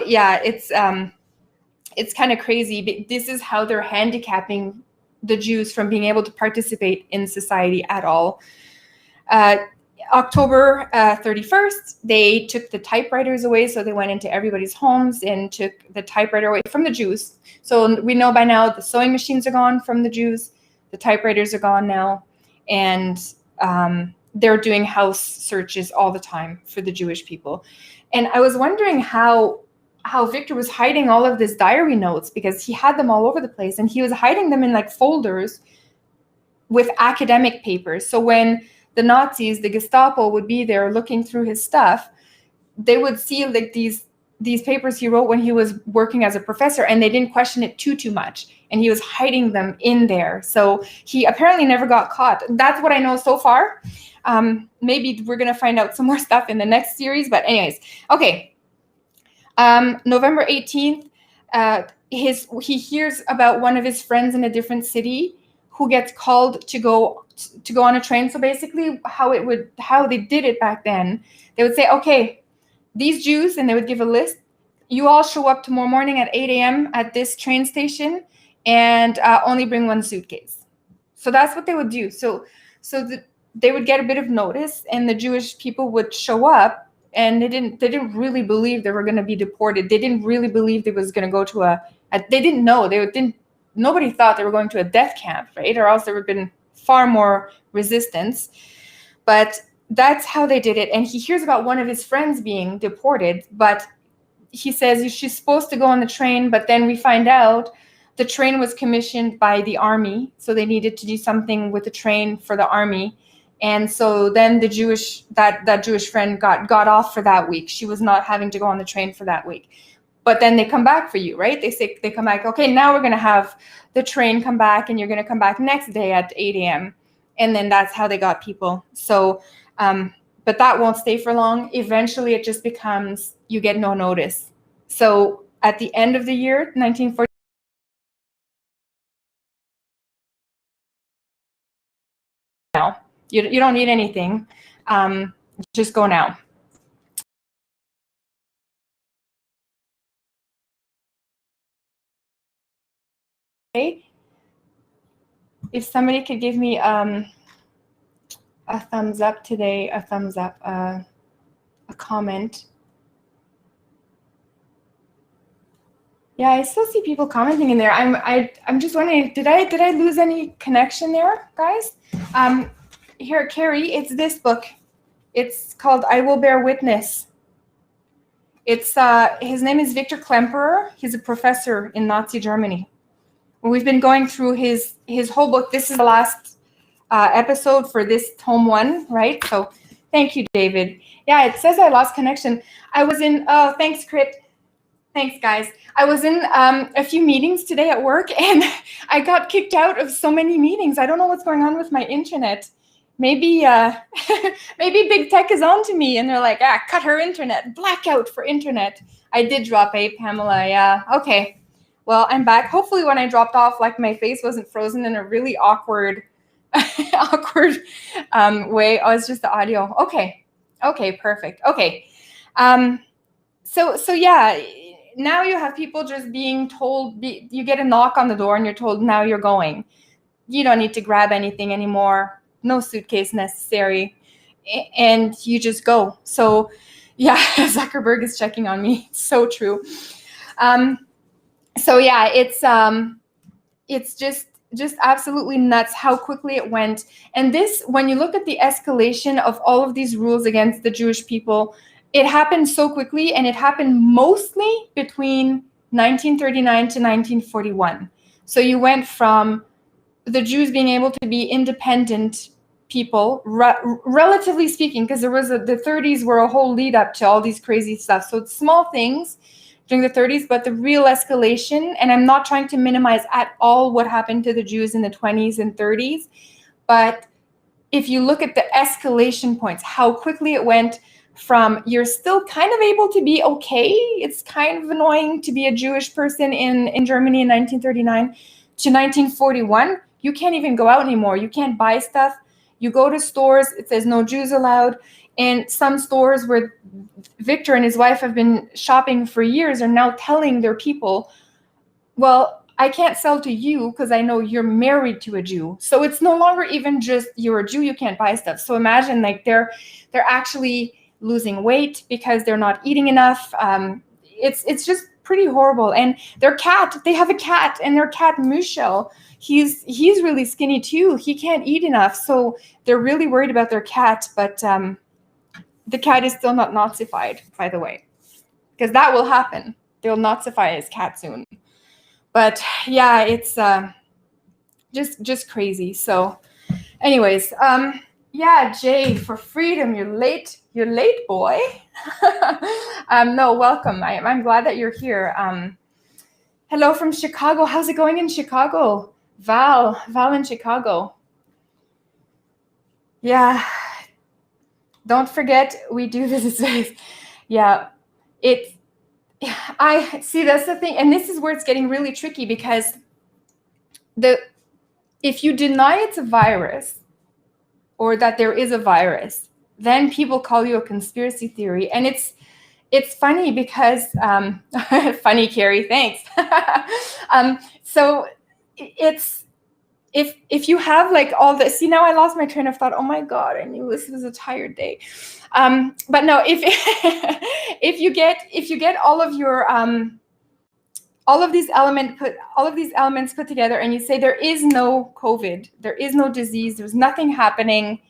yeah, it's kind of crazy. But this is how they're handicapping the Jews from being able to participate in society at all. October 31st, they took the typewriters away. So they went into everybody's homes and took the typewriter away from the Jews. So we know by now the sewing machines are gone from the Jews. The typewriters are gone now. And they're doing house searches all the time for the Jewish people. And I was wondering how Victor was hiding all of these diary notes, because he had them all over the place, and he was hiding them in like folders with academic papers. So when the Nazis, the Gestapo, would be there looking through his stuff, they would see like these papers he wrote when he was working as a professor, and they didn't question it too much. And he was hiding them in there. So he apparently never got caught. That's what I know so far. Maybe we're going to find out some more stuff in the next series. But anyways, okay. November 18th, he hears about one of his friends in a different city who gets called to go on a train. So basically how they did it back then, they would say, okay, these Jews, and they would give a list, you all show up tomorrow morning at 8 a.m. at this train station, and only bring one suitcase. So that's what they would do. So they would get a bit of notice, and the Jewish people would show up, and they didn't really believe they were going to be deported. They didn't really believe they was going to go to they didn't know. Nobody thought they were going to a death camp, right? Or else there would have been far more resistance. But that's how they did it. And he hears about one of his friends being deported, but he says she's supposed to go on the train, but then we find out the train was commissioned by the army, so they needed to do something with the train for the army. And so then that Jewish friend got off for that week. She was not having to go on the train for that week. But then they come back for you, right? They come back, okay, now we're going to have the train come back, and you're going to come back next day at 8 a.m. And then that's how they got people. So, but that won't stay for long. Eventually it just becomes, you get no notice. So at the end of the year, 1940, now, you don't need anything. Just go now. Okay. If somebody could give me a thumbs up today, a thumbs up, a comment. Yeah, I still see people commenting in there. I'm just wondering, did I lose any connection there, guys? Here, Carrie, it's this book. It's called I Will Bear Witness. It's his name is Victor Klemperer. He's a professor in Nazi Germany. We've been going through his whole book. This is the last episode for this tome 1, right? So thank you, David. Yeah, it says I lost connection. I was in, oh, thanks, Crit. Thanks, guys. I was in a few meetings today at work, and I got kicked out of so many meetings. I don't know what's going on with my internet. Maybe maybe big tech is on to me, and they're like, cut her internet, blackout for internet. I did drop Pamela. Yeah, okay. Well, I'm back. Hopefully when I dropped off, like my face wasn't frozen in a really awkward way. Oh, it's just the audio. Okay, perfect. Okay. So yeah, now you have people just being told, you get a knock on the door and you're told, now you're going. You don't need to grab anything anymore. No suitcase necessary. And you just go. So yeah, Zuckerberg is checking on me. It's so true. So yeah, it's just absolutely nuts how quickly it went. And this, when you look at the escalation of all of these rules against the Jewish people, it happened so quickly, and it happened mostly between 1939 to 1941. So you went from the Jews being able to be independent people, relatively speaking, because there was the 30s were a whole lead up to all these crazy stuff. So it's small things during the 30s, but the real escalation, and I'm not trying to minimize at all what happened to the Jews in the 20s and 30s, but if you look at the escalation points, how quickly it went from you're still kind of able to be okay, it's kind of annoying to be a Jewish person in Germany in 1939, to 1941, you can't even go out anymore. You can't buy stuff. You go to stores, it says no Jews allowed. And some stores where Victor and his wife have been shopping for years are now telling their people, well, I can't sell to you because I know you're married to a Jew. So it's no longer even just you're a Jew, you can't buy stuff. So imagine like they're actually losing weight because they're not eating enough. It's just pretty horrible. And their cat, they have a cat, and their cat Michel, he's really skinny too. He can't eat enough. So they're really worried about their cat, but the cat is still not Nazified, by the way, because that will happen. They'll Nazify his cat soon. But yeah, it's just crazy. So anyways, yeah, Jay, for freedom, you're late, boy. No, welcome. I'm glad that you're here. Hello from Chicago. How's it going in Chicago? Val in Chicago. Yeah. Don't forget, we do this. Yeah. I see, that's the thing. And this is where it's getting really tricky, because if you deny it's a virus, or that there is a virus, then people call you a conspiracy theory. And it's funny because, funny, Carrie, thanks. So it's, if you have like all this, see, now I lost my train of thought. Oh my God, I knew this was a tired day. But no, if you get all of your, all of these elements put together, and you say there is no COVID, there is no disease, there's nothing happening,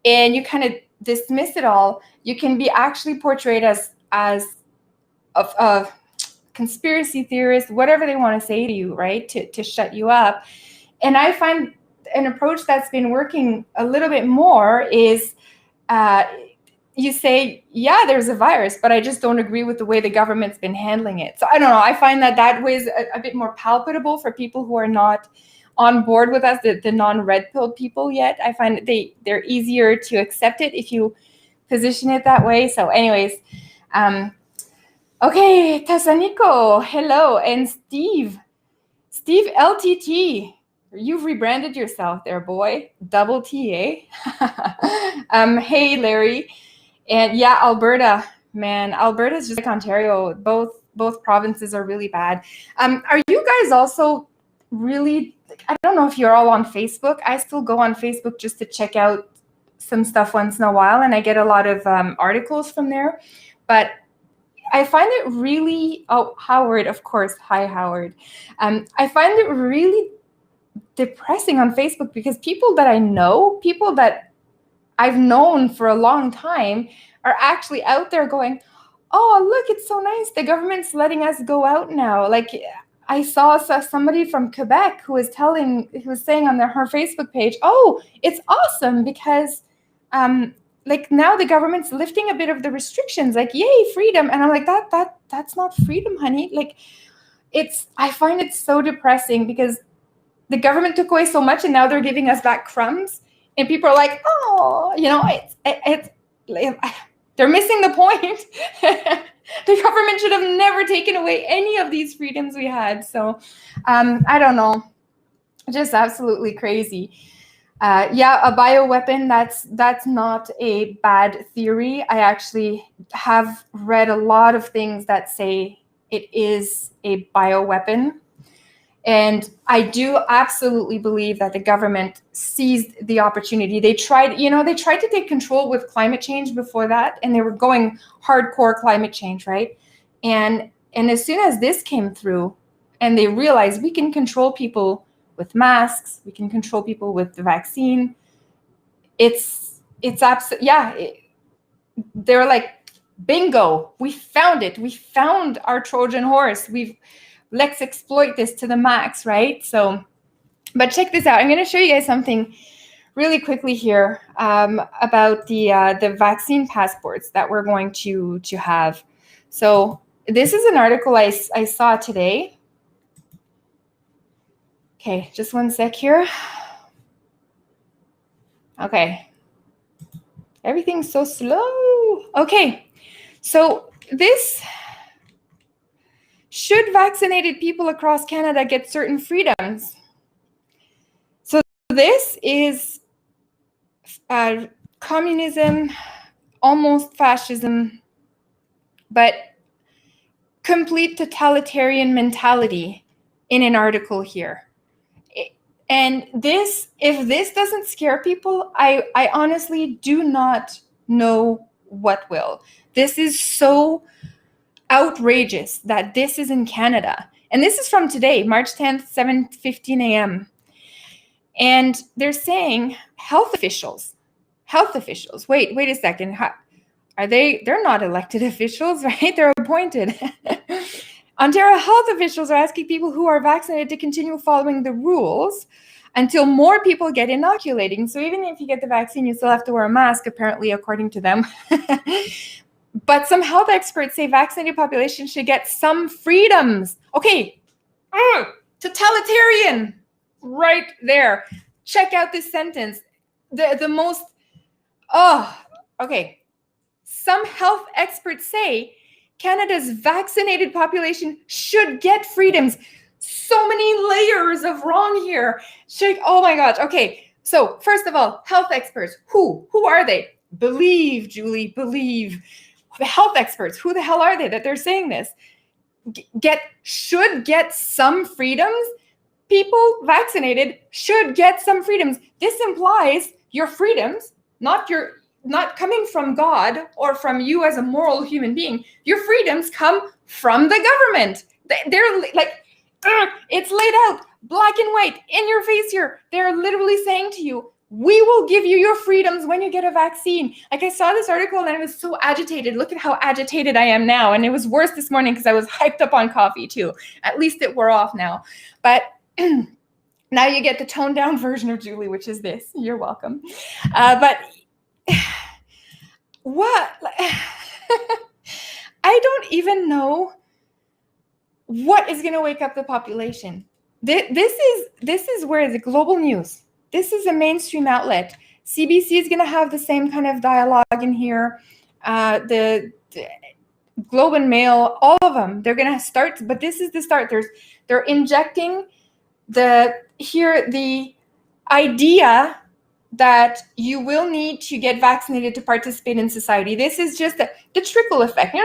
and you kind of dismiss it all, you can be actually portrayed as a conspiracy theorist, whatever they want to say to you, right? To shut you up. And I find an approach that's been working a little bit more is you say, yeah, there's a virus, but I just don't agree with the way the government's been handling it. So I don't know. I find that way is a bit more palatable for people who are not on board with us, the non-red pill people yet. I find they're easier to accept it if you position it that way. So anyways, okay, Tasanico, hello. And Steve LTT. You've rebranded yourself there, boy. Double T, eh? Hey, Larry. And yeah, Alberta, man. Alberta's just like Ontario. Both provinces are really bad. Are you guys also really, I don't know if you're all on Facebook. I still go on Facebook just to check out some stuff once in a while, and I get a lot of articles from there. But I find it really, Howard, of course. Hi, Howard. I find it really depressing on Facebook, because people that I know, people that I've known for a long time, are actually out there going, oh, look, it's so nice. The government's letting us go out now. Like, I saw somebody from Quebec who was saying on her Facebook page, oh, it's awesome because like now the government's lifting a bit of the restrictions, like, yay, freedom. And I'm like, that's not freedom, honey. Like, I find it so depressing, because the government took away so much and now they're giving us back crumbs, and people are like, oh, it's they're missing the point. The government should have never taken away any of these freedoms we had. So I don't know, just absolutely crazy. Yeah, a bioweapon, that's not a bad theory. I actually have read a lot of things that say it is a bioweapon. And I do absolutely believe that the government seized the opportunity. They tried to take control with climate change before that, and they were going hardcore climate change, right? And as soon as this came through, and they realized we can control people with masks, we can control people with the vaccine. It's absolutely, yeah. They're like, bingo, we found it. We found our Trojan horse. Let's exploit this to the max, right? So, but check this out. I'm going to show you guys something really quickly here about the vaccine passports that we're going to have. So this is an article I saw today. Okay, just one sec here. Okay. Everything's so slow. Okay, so this, should vaccinated people across Canada get certain freedoms? So this is communism, almost fascism, but complete totalitarian mentality in an article here. And this, if this doesn't scare people, I honestly do not know what will. This is so outrageous that this is in Canada. And this is from today, March 10th, 7:15 a.m. And they're saying health officials, wait a second. They're not elected officials, right? They're appointed. Ontario health officials are asking people who are vaccinated to continue following the rules until more people get inoculating. So even if you get the vaccine, you still have to wear a mask, apparently, according to them. But some health experts say vaccinated population should get some freedoms. Okay, totalitarian, right there. Check out this sentence. The most, okay. Some health experts say Canada's vaccinated population should get freedoms. So many layers of wrong here. Oh my gosh. Okay, so first of all, health experts. Who are they? Believe, Julie, believe. The health experts, who the hell are they that they're saying this? Should get some freedoms? People vaccinated should get some freedoms. This implies your freedoms, not coming from God or from you as a moral human being. Your freedoms come from the government. They're like, it's laid out, black and white, in your face here. They're literally saying to you, we will give you your freedoms when you get a vaccine. Like, I saw this article and I was so agitated. Look at how agitated I am now. And it was worse this morning because I was hyped up on coffee too. At least it wore off now. But now you get the toned down version of Julie, which is this. You're welcome. But what? I don't even know what is going to wake up the population. This is where the global news, this is a mainstream outlet. CBC is going to have the same kind of dialogue in here. The Globe and Mail, all of them, they're going to start, but this is the start. They're injecting the idea that you will need to get vaccinated to participate in society. This is just the trickle effect.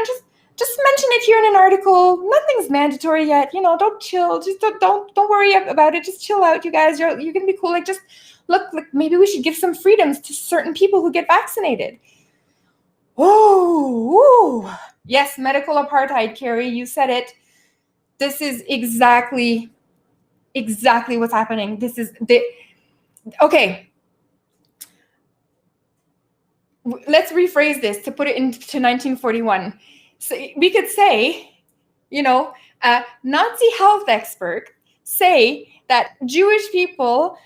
Just mention it here in an article. Nothing's mandatory yet. Don't chill. Just don't worry about it. Just chill out, you guys. You're gonna be cool. Like, just look. Like, maybe we should give some freedoms to certain people who get vaccinated. Oh, yes, medical apartheid, Carrie. You said it. This is exactly what's happening. Okay. Let's rephrase this to put it into 1941. So we could say, Nazi health experts say that Jewish people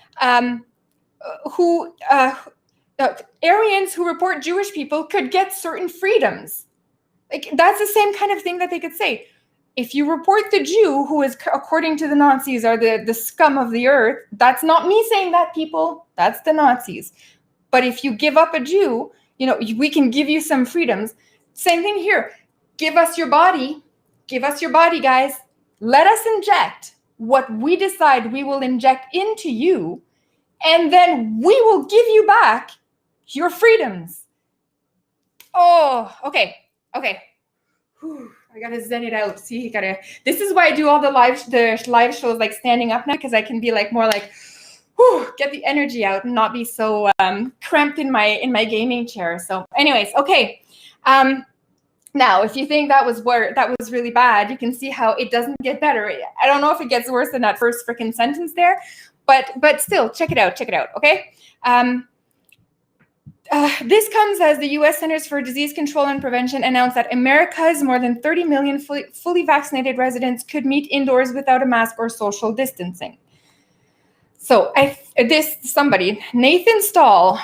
Aryans who report Jewish people could get certain freedoms. Like, that's the same kind of thing that they could say. If you report the Jew, who is, according to the Nazis, are the scum of the earth, that's not me saying that, people. That's the Nazis. But if you give up a Jew, we can give you some freedoms. Same thing here. Give us your body. Give us your body, guys. Let us inject what we decide we will inject into you, and then we will give you back your freedoms. Oh, okay. Whew. I gotta zen it out. See, you gotta. This is why I do all the live shows like standing up now, because I can be like more like, whew, get the energy out and not be so cramped in my gaming chair. So, anyways, okay. Now, if you think that was really bad, you can see how it doesn't get better. I don't know if it gets worse than that first freaking sentence there, but still, check it out. Okay. This comes as the U.S. Centers for Disease Control and Prevention announced that America's more than 30 million fully vaccinated residents could meet indoors without a mask or social distancing. So Nathan Stahl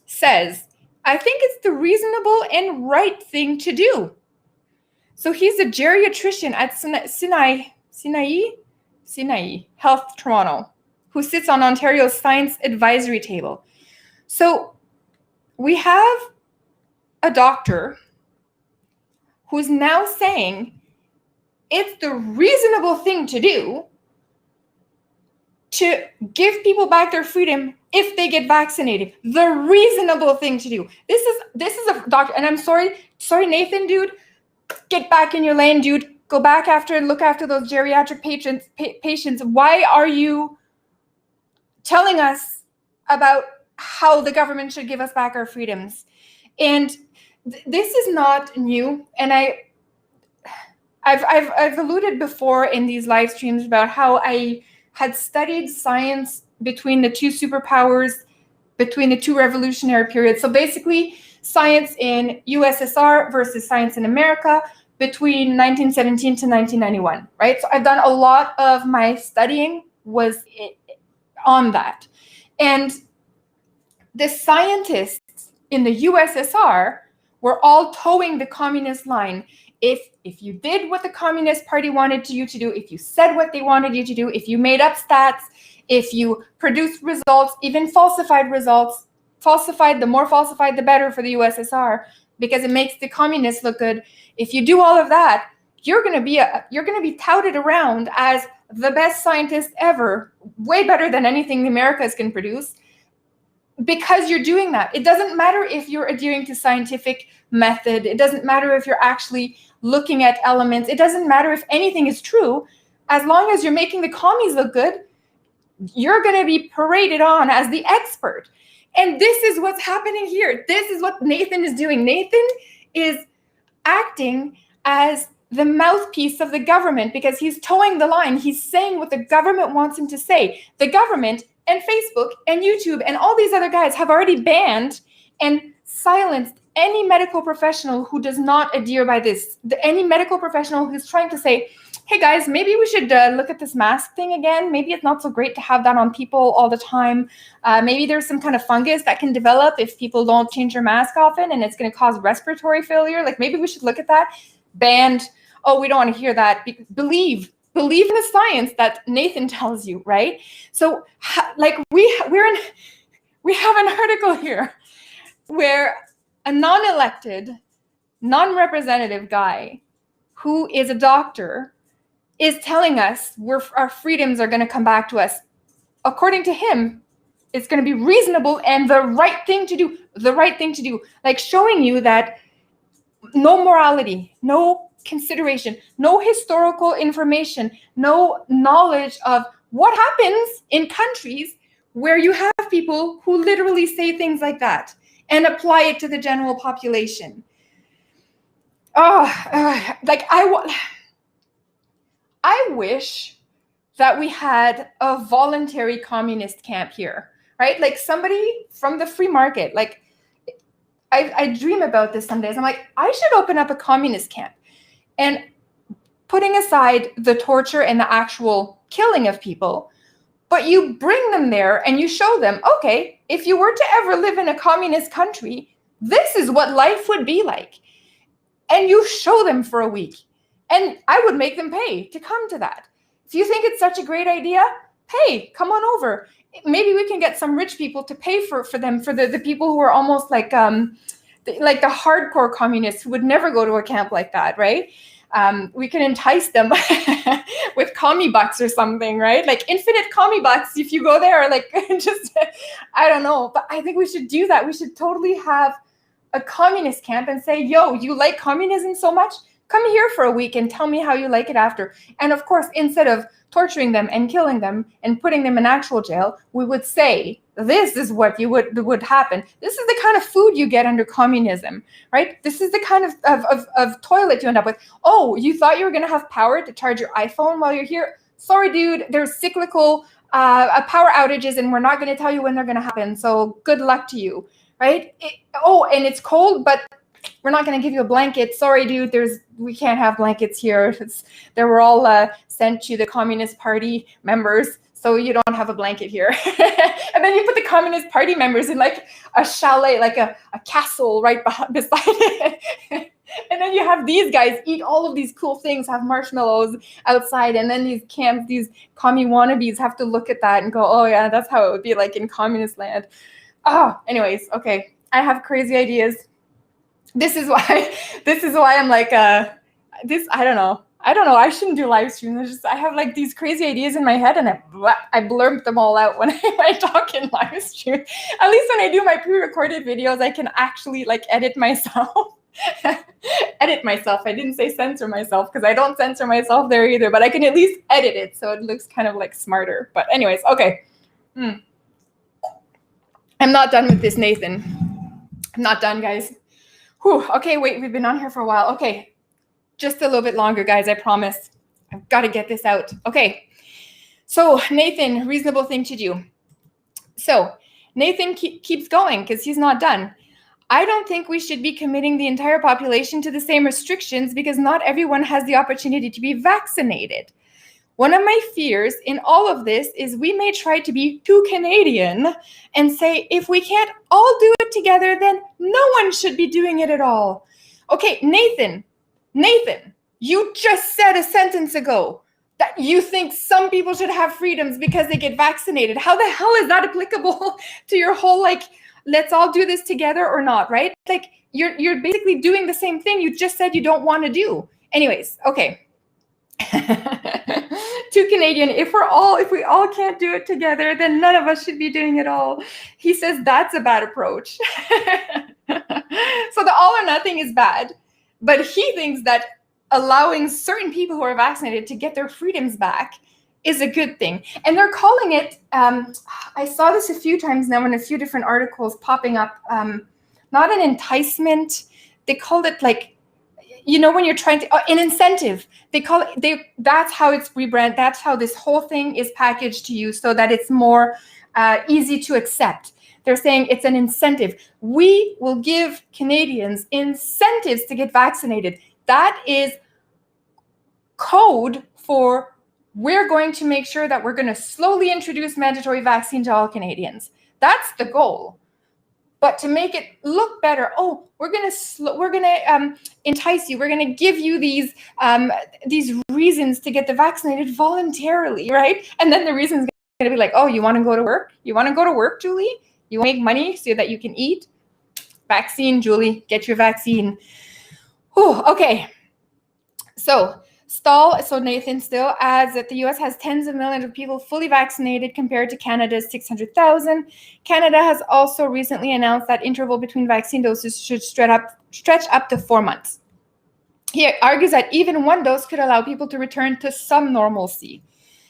says, I think it's the reasonable and right thing to do. So he's a geriatrician at Sinai Health Toronto, who sits on Ontario's Science Advisory Table. So we have a doctor who's now saying it's the reasonable thing to do to give people back their freedom if they get vaccinated. The reasonable thing to do. This is a doctor, and I'm sorry, Nathan, dude. Get back in your lane, dude. Go back and look after those geriatric patients. Why are you telling us about how the government should give us back our freedoms? And this is not new. And I've alluded before in these live streams about how I had studied science between the two superpowers, between the two revolutionary periods. So basically, science in USSR versus science in America between 1917 to 1991, right? So I've done a lot of my studying was on that. And the scientists in the USSR were all towing the communist line. If you did what the Communist Party wanted you to do, if you said what they wanted you to do, if you made up stats, if you produced results, even falsified results, the more falsified, the better for the USSR, because it makes the communists look good. If you do all of that, you're going to be touted around as the best scientist ever, way better than anything the Americas can produce, because you're doing that. It doesn't matter if you're adhering to scientific method. It doesn't matter if you're actually looking at elements. It doesn't matter if anything is true. As long as you're making the commies look good, you're going to be paraded on as the expert. And this is what's happening here. This is what Nathan is doing. Nathan is acting as the mouthpiece of the government because he's towing the line. He's saying what the government wants him to say. The government and Facebook and YouTube and all these other guys have already banned and silenced any medical professional who does not adhere by this. Any medical professional who's trying to say, hey guys, maybe we should look at this mask thing again. Maybe it's not so great to have that on people all the time. Maybe there's some kind of fungus that can develop if people don't change their mask often and it's going to cause respiratory failure. Like maybe we should look at that. Banned. Oh, we don't want to hear that. Believe in the science that Nathan tells you, right? So like we have an article here where a non-elected, non-representative guy who is a doctor is telling us our freedoms are going to come back to us. According to him, it's going to be reasonable and the right thing to do. Like showing you that no morality, no consideration, no historical information, no knowledge of what happens in countries where you have people who literally say things like that and apply it to the general population. I wish that we had a voluntary communist camp here, right? Like somebody from the free market. Like I dream about this some days. I'm like, I should open up a communist camp. And putting aside the torture and the actual killing of people, but you bring them there and you show them, okay, if you were to ever live in a communist country, this is what life would be like. And you show them for a week. And I would make them pay to come to that. If you think it's such a great idea, pay, come on over. Maybe we can get some rich people to pay for them, for the people who are almost like the hardcore communists who would never go to a camp like that, right? We can entice them with commie bucks or something, right? Like infinite commie bucks if you go there, like just, I don't know. But I think we should do that. We should totally have a communist camp and say, yo, you like communism so much? Come here for a week and tell me how you like it after. And of course, instead of torturing them and killing them and putting them in actual jail, we would say, this is what would happen. This is the kind of food you get under communism, right? This is the kind of toilet you end up with. Oh, you thought you were going to have power to charge your iPhone while you're here? Sorry, dude, there's cyclical power outages and we're not going to tell you when they're going to happen. So good luck to you, right? And it's cold, but we're not going to give you a blanket. Sorry, dude, we can't have blankets here. They were all sent to the Communist Party members, so you don't have a blanket here. And then you put the Communist Party members in like a chalet, like a castle right beside it. And then you have these guys eat all of these cool things, have marshmallows outside, and then these camps, these commie wannabes have to look at that and go, oh yeah, that's how it would be like in communist land. Oh, anyways, okay. I have crazy ideas. This is why I'm like, I don't know. I shouldn't do live streams. I have like these crazy ideas in my head and I blurb them all out when I talk in live stream. At least when I do my pre-recorded videos, I can actually like edit myself. Edit myself. I didn't say censor myself because I don't censor myself there either, but I can at least edit it so it looks kind of like smarter. But anyways, okay. I'm not done with this, Nathan. I'm not done, guys. Whew. Okay, wait, we've been on here for a while. Okay, just a little bit longer, guys, I promise. I've got to get this out. Okay, so Nathan, reasonable thing to do. So Nathan keeps going because he's not done. I don't think we should be committing the entire population to the same restrictions because not everyone has the opportunity to be vaccinated. One of my fears in all of this is we may try to be too Canadian and say, if we can't all do it together, then no one should be doing it at all. Okay, Nathan, you just said a sentence ago that you think some people should have freedoms because they get vaccinated. How the hell is that applicable to your whole, like, let's all do this together or not, right? Like, you're basically doing the same thing you just said you don't want to do. Anyways, okay. Too Canadian. If we all can't do it together, then none of us should be doing it all. He says that's a bad approach. So the all or nothing is bad, but he thinks that allowing certain people who are vaccinated to get their freedoms back is a good thing. And they're calling it, I saw this a few times now in a few different articles popping up, not an enticement. They called it like, you know, when you're trying to, an incentive, they call it, that's how it's rebranded. That's how this whole thing is packaged to you so that it's more easy to accept. They're saying it's an incentive. We will give Canadians incentives to get vaccinated. That is code for we're going to make sure that we're going to slowly introduce mandatory vaccine to all Canadians. That's the goal. But to make it look better, oh, we're gonna entice you. We're gonna give you these reasons to get the vaccinated voluntarily, right? And then the reason's gonna be like, oh, you want to go to work? You want to go to work, Julie? You want to make money so that you can eat? Vaccine, Julie, get your vaccine. Whew, okay. So Nathan still adds that the US has tens of millions of people fully vaccinated compared to Canada's 600,000. Canada has also recently announced that interval between vaccine doses should stretch up to 4 months. He argues that even one dose could allow people to return to some normalcy.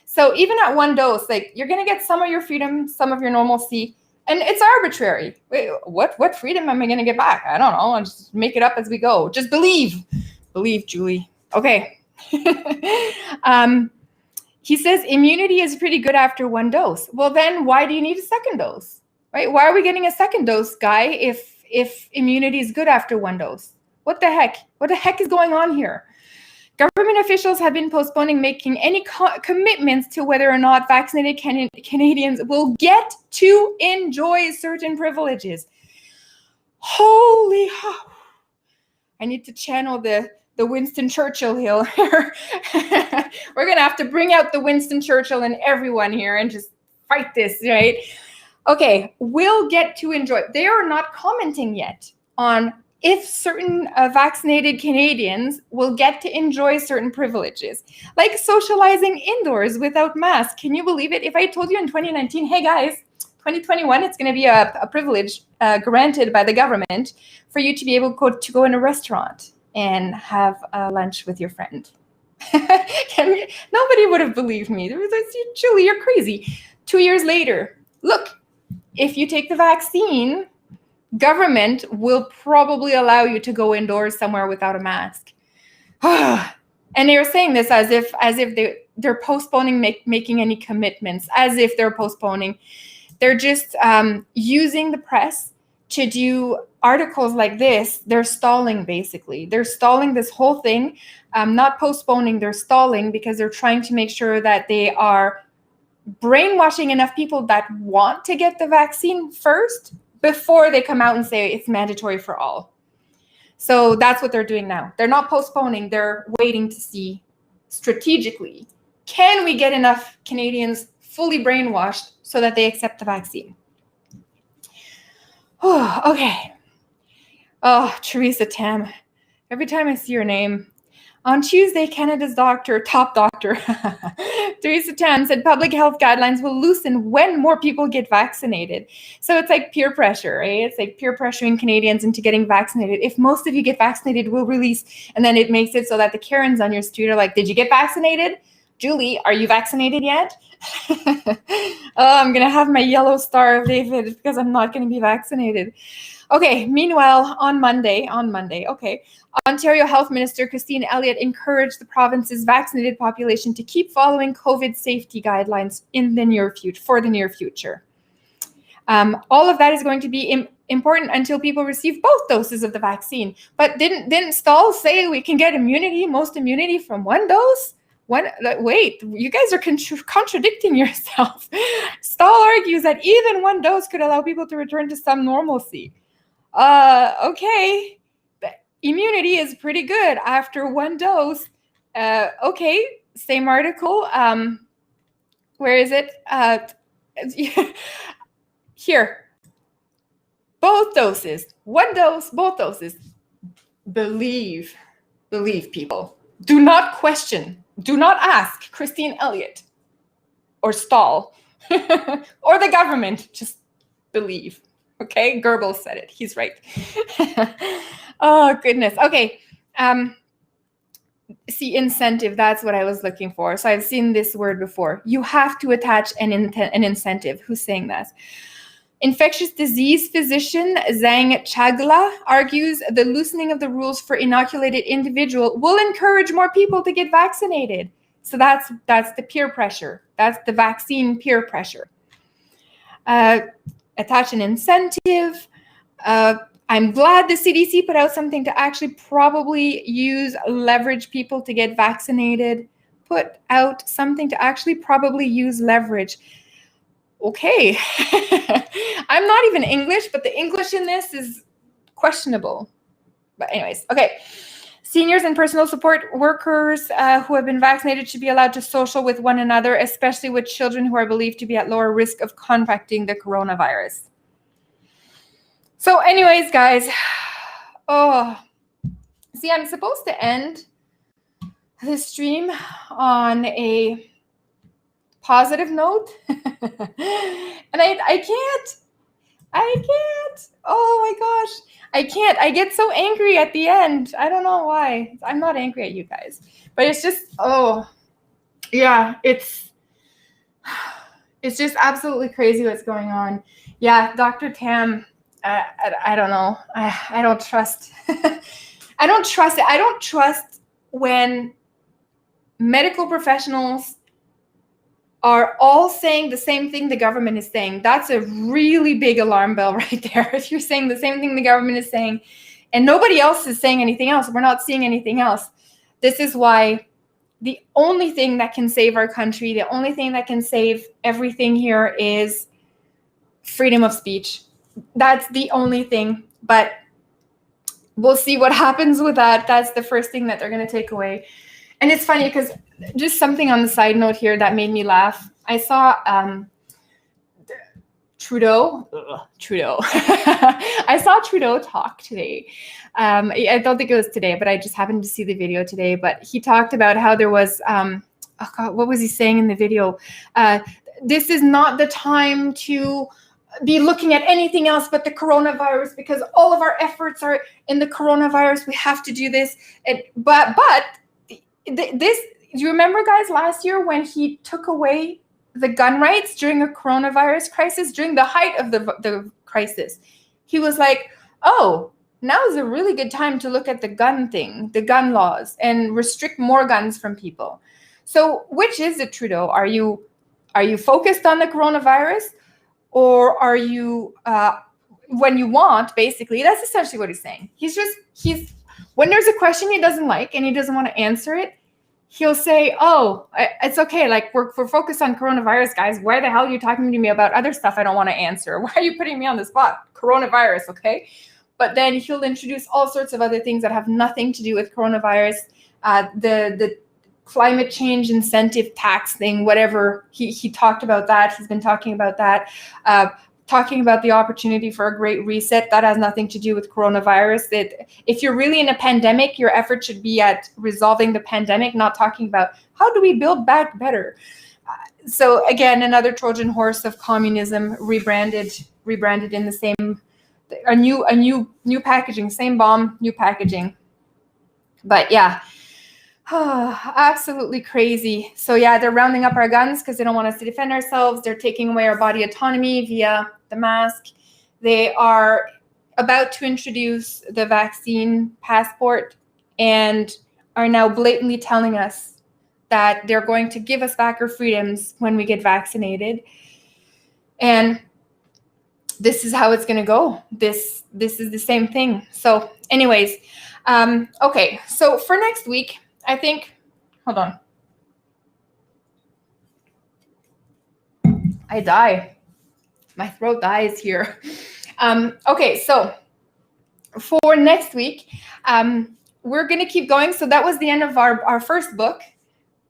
So even at one dose, like, you're going to get some of your freedom, some of your normalcy, and it's arbitrary. Wait, what freedom am I going to get back? I don't know. I'll just make it up as we go. Just believe, Julie. Okay. He says immunity is pretty good after one dose. Well, then why do you need a second dose, right? Why are we getting a second dose, Guy, if immunity is good after one dose? What the heck? What the heck is going on here? Government officials have been postponing making any commitments to whether or not vaccinated Canadians will get to enjoy certain privileges. Holy hell. I need to channel the Winston Churchill here. We're going to have to bring out the Winston Churchill in everyone here and just fight this, right? Okay, we'll get to enjoy. They are not commenting yet on if certain vaccinated Canadians will get to enjoy certain privileges, like socializing indoors without masks. Can you believe it? If I told you in 2019, hey guys, 2021, it's going to be a privilege granted by the government for you to be able to go in a restaurant. and have lunch with your friend. Nobody would have believed me. Julie, you're crazy. 2 years later, look, if you take the vaccine, government will probably allow you to go indoors somewhere without a mask. And they were saying this as if they're postponing making any commitments, as if they're postponing. They're just using the press to do articles like this. They're stalling, basically. They're stalling this whole thing, not postponing, they're stalling because they're trying to make sure that they are brainwashing enough people that want to get the vaccine first before they come out and say it's mandatory for all. So that's what they're doing now. They're not postponing, they're waiting to see strategically, can we get enough Canadians fully brainwashed so that they accept the vaccine? Oh, okay. Oh, Theresa Tam. Every time I see your name. On Tuesday, Canada's top doctor, Theresa Tam said public health guidelines will loosen when more people get vaccinated. So it's like peer pressure, right? It's like peer pressuring Canadians into getting vaccinated. If most of you get vaccinated, we'll release. And then it makes it so that the Karens on your street are like, did you get vaccinated? Julie, are you vaccinated yet? I'm going to have my yellow star of David because I'm not going to be vaccinated. Okay, meanwhile, on Monday, okay, Ontario Health Minister Christine Elliott encouraged the province's vaccinated population to keep following COVID safety guidelines in the near future. All of that is going to be important until people receive both doses of the vaccine. But didn't Stahl say we can get most immunity from one dose? Wait, you guys are contradicting yourself. Stahl argues that even one dose could allow people to return to some normalcy. Okay, but immunity is pretty good after one dose. Okay, same article. Where is it? Here. Both doses. One dose, both doses. Believe people. Do not question. Do not ask Christine Elliott or Stahl or the government. Just believe. Okay, Goebbels said it. He's right. Oh, goodness. Okay. See, incentive. That's what I was looking for. So I've seen this word before. You have to attach an incentive. Who's saying that? Infectious disease physician Zhang Chagla argues the loosening of the rules for inoculated individual will encourage more people to get vaccinated. So that's the peer pressure. That's the vaccine peer pressure. Attach an incentive. I'm glad the CDC put out something to actually probably leverage people to get vaccinated. Put out something to actually probably use leverage. Okay. I'm not even English, but the English in this is questionable. But anyways, okay. Seniors and personal support workers who have been vaccinated should be allowed to social with one another, especially with children who are believed to be at lower risk of contracting the coronavirus. So anyways, guys, see, I'm supposed to end this stream on a positive note, and I can't. Oh my gosh, I can't. I get so angry at the end. I don't know why. I'm not angry at you guys, but it's just, yeah, it's just absolutely crazy what's going on. Yeah, Dr. Tam, I don't know. I don't trust. I don't trust it. I don't trust when medical professionals are all saying the same thing the government is saying. That's a really big alarm bell right there. If you're saying the same thing the government is saying and nobody else is saying anything else, we're not seeing anything else. This is why the only thing that can save our country, the only thing that can save everything here is freedom of speech. That's the only thing, but we'll see what happens with that. That's the first thing that they're going to take away. And it's funny because just something on the side note here that made me laugh. I saw Trudeau. I saw Trudeau talk today. I don't think it was today, but I just happened to see the video today. But he talked about how there was, what was he saying in the video? This is not the time to be looking at anything else but the coronavirus, because all of our efforts are in the coronavirus. We have to do this. But this, do you remember, guys, last year when he took away the gun rights during a coronavirus crisis, during the height of the crisis? He was like, oh, now is a really good time to look at the gun thing, the gun laws, and restrict more guns from people. So which is it, Trudeau? Are you focused on the coronavirus, or are you, when you want, basically, that's essentially what he's saying. He's when there's a question he doesn't like and he doesn't want to answer it, he'll say, oh, it's okay. Like, we're focused on coronavirus, guys. Why the hell are you talking to me about other stuff I don't want to answer? Why are you putting me on the spot? Coronavirus, okay? But then he'll introduce all sorts of other things that have nothing to do with coronavirus. The climate change incentive tax thing, whatever, he talked about that. He's been talking about that. Talking about the opportunity for a great reset. That has nothing to do with coronavirus. If you're really in a pandemic, your effort should be at resolving the pandemic, not talking about how do we build back better. So again, another Trojan horse of communism, rebranded in the same, a new packaging, same bomb, new packaging. But yeah, absolutely crazy. So yeah, they're rounding up our guns because they don't want us to defend ourselves. They're taking away our body autonomy via the mask. They are about to introduce the vaccine passport and are now blatantly telling us that they're going to give us back our freedoms when we get vaccinated. And this is how it's going to go. This is the same thing. So anyways, okay. So for next week, I think, hold on. I die. My throat dies here. Okay, so for next week, we're going to keep going. So that was the end of our first book,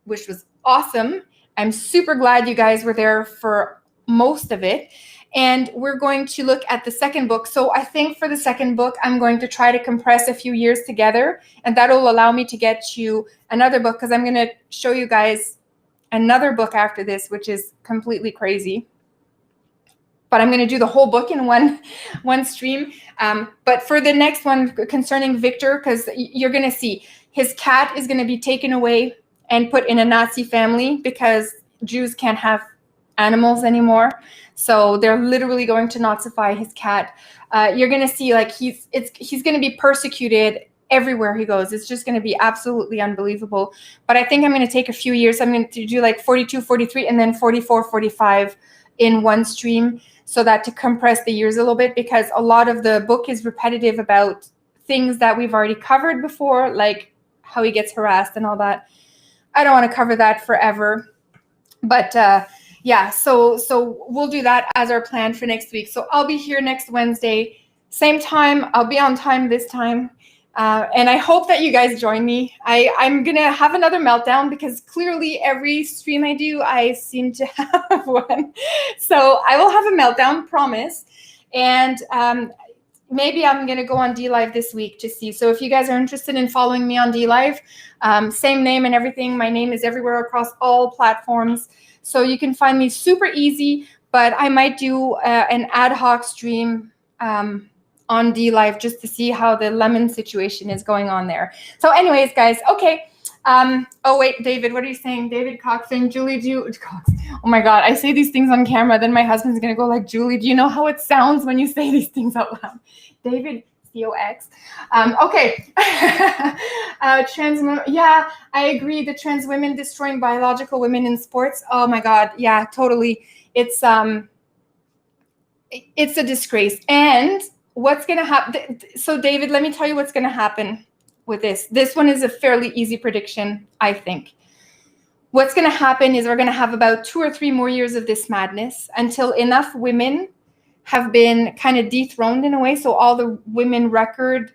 which was awesome. I'm super glad you guys were there for most of it. And we're going to look at the second book. So I think for the second book, I'm going to try to compress a few years together. And that'll allow me to get you another book, because I'm going to show you guys another book after this, which is completely crazy. But I'm going to do the whole book in one stream. But for the next one concerning Victor, because you're going to see his cat is going to be taken away and put in a Nazi family because Jews can't have animals anymore. So they're literally going to Nazify his cat. You're going to see like he's going to be persecuted everywhere he goes. It's just going to be absolutely unbelievable. But I think I'm going to take a few years. I'm going to do like 42, 43, and then 44, 45 in one stream, so that to compress the years a little bit, because a lot of the book is repetitive about things that we've already covered before, like how he gets harassed and all that. I don't want to cover that forever. But yeah, so we'll do that as our plan for next week. So I'll be here next Wednesday, same time. I'll be on time this time. And I hope that you guys join me. I'm going to have another meltdown, because clearly every stream I do, I seem to have one. So I will have a meltdown, promise. And maybe I'm going to go on DLive this week to see. So if you guys are interested in following me on DLive, same name and everything. My name is everywhere across all platforms. So you can find me super easy, but I might do an ad hoc stream on DLive just to see how the lemon situation is going on there. So anyways, guys, okay. Oh, wait, David, what are you saying? David Cox saying, Julie, Cox. Oh my God, I say these things on camera, then my husband's going to go like, Julie, do you know how it sounds when you say these things out loud? David, C-O-X. Okay. Trans women, yeah, I agree. The trans women destroying biological women in sports. Oh my God, yeah, totally. It's a disgrace. And what's going to happen? So David, let me tell you what's going to happen with this. This one is a fairly easy prediction, I think. What's going to happen is we're going to have about 2 or 3 more years of this madness until enough women have been kind of dethroned in a way. So all the women record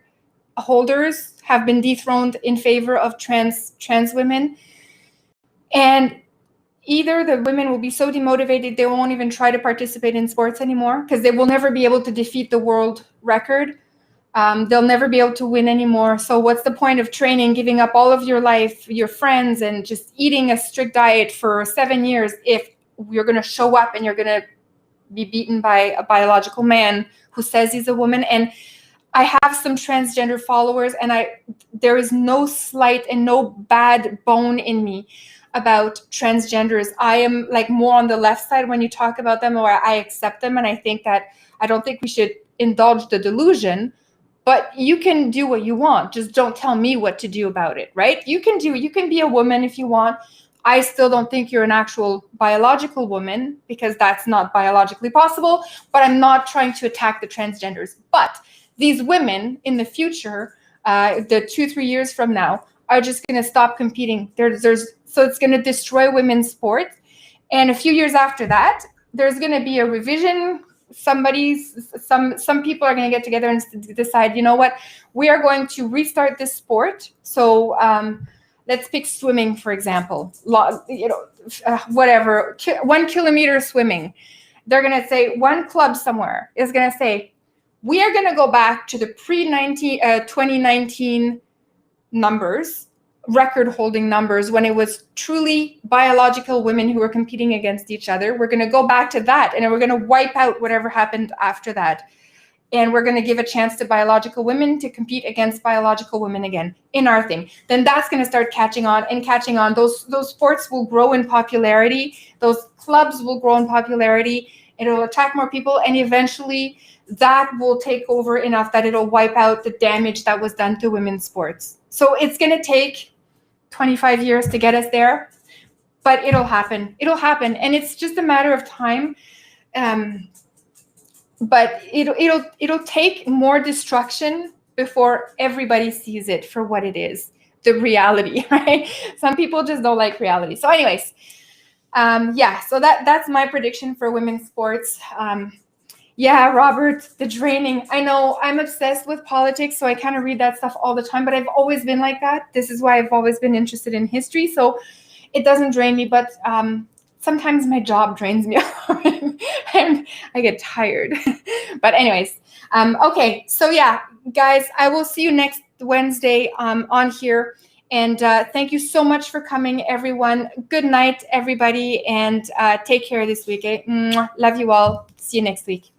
holders have been dethroned in favor of trans women. And either the women will be so demotivated they won't even try to participate in sports anymore, because they will never be able to defeat the world record. They'll never be able to win anymore. So what's the point of training, giving up all of your life, your friends, and just eating a strict diet for 7 years if you're going to show up and you're going to be beaten by a biological man who says he's a woman. And I have some transgender followers, and there is no slight and no bad bone in me about transgenders. I am like more on the left side when you talk about them, or I accept them, and I don't think we should indulge the delusion. But you can do what you want. Just don't tell me what to do about it, right? You can be a woman if you want. I still don't think you're an actual biological woman, because that's not biologically possible. But I'm not trying to attack the transgenders. But these women in the future, the 2-3 years from now, are just going to stop competing. So it's going to destroy women's sport. And a few years after that, there's going to be a revision. Some people are going to get together and decide, you know what, we are going to restart this sport. So let's pick swimming, for example. Whatever, 1 kilometer swimming. They're going to say, one club somewhere is going to say, we are going to go back to the pre-2019 numbers, record-holding numbers, when it was truly biological women who were competing against each other. We're going to go back to that, and we're going to wipe out whatever happened after that. And we're going to give a chance to biological women to compete against biological women again in our thing. Then that's going to start catching on. Those sports will grow in popularity. Those clubs will grow in popularity. It'll attract more people, and eventually that will take over enough that it'll wipe out the damage that was done to women's sports. So it's going to take 25 years to get us there, but it'll happen. And it's just a matter of time. But it'll take more destruction before everybody sees it for what it is, the reality, right? Some people just don't like reality. So anyways, so that's my prediction for women's sports. Yeah, Robert, the draining. I know I'm obsessed with politics, so I kind of read that stuff all the time, but I've always been like that. This is why I've always been interested in history. So it doesn't drain me, but sometimes my job drains me and I get tired. But anyways, okay. So yeah, guys, I will see you next Wednesday on here. And thank you so much for coming, everyone. Good night, everybody, and take care this week. Love you all. See you next week.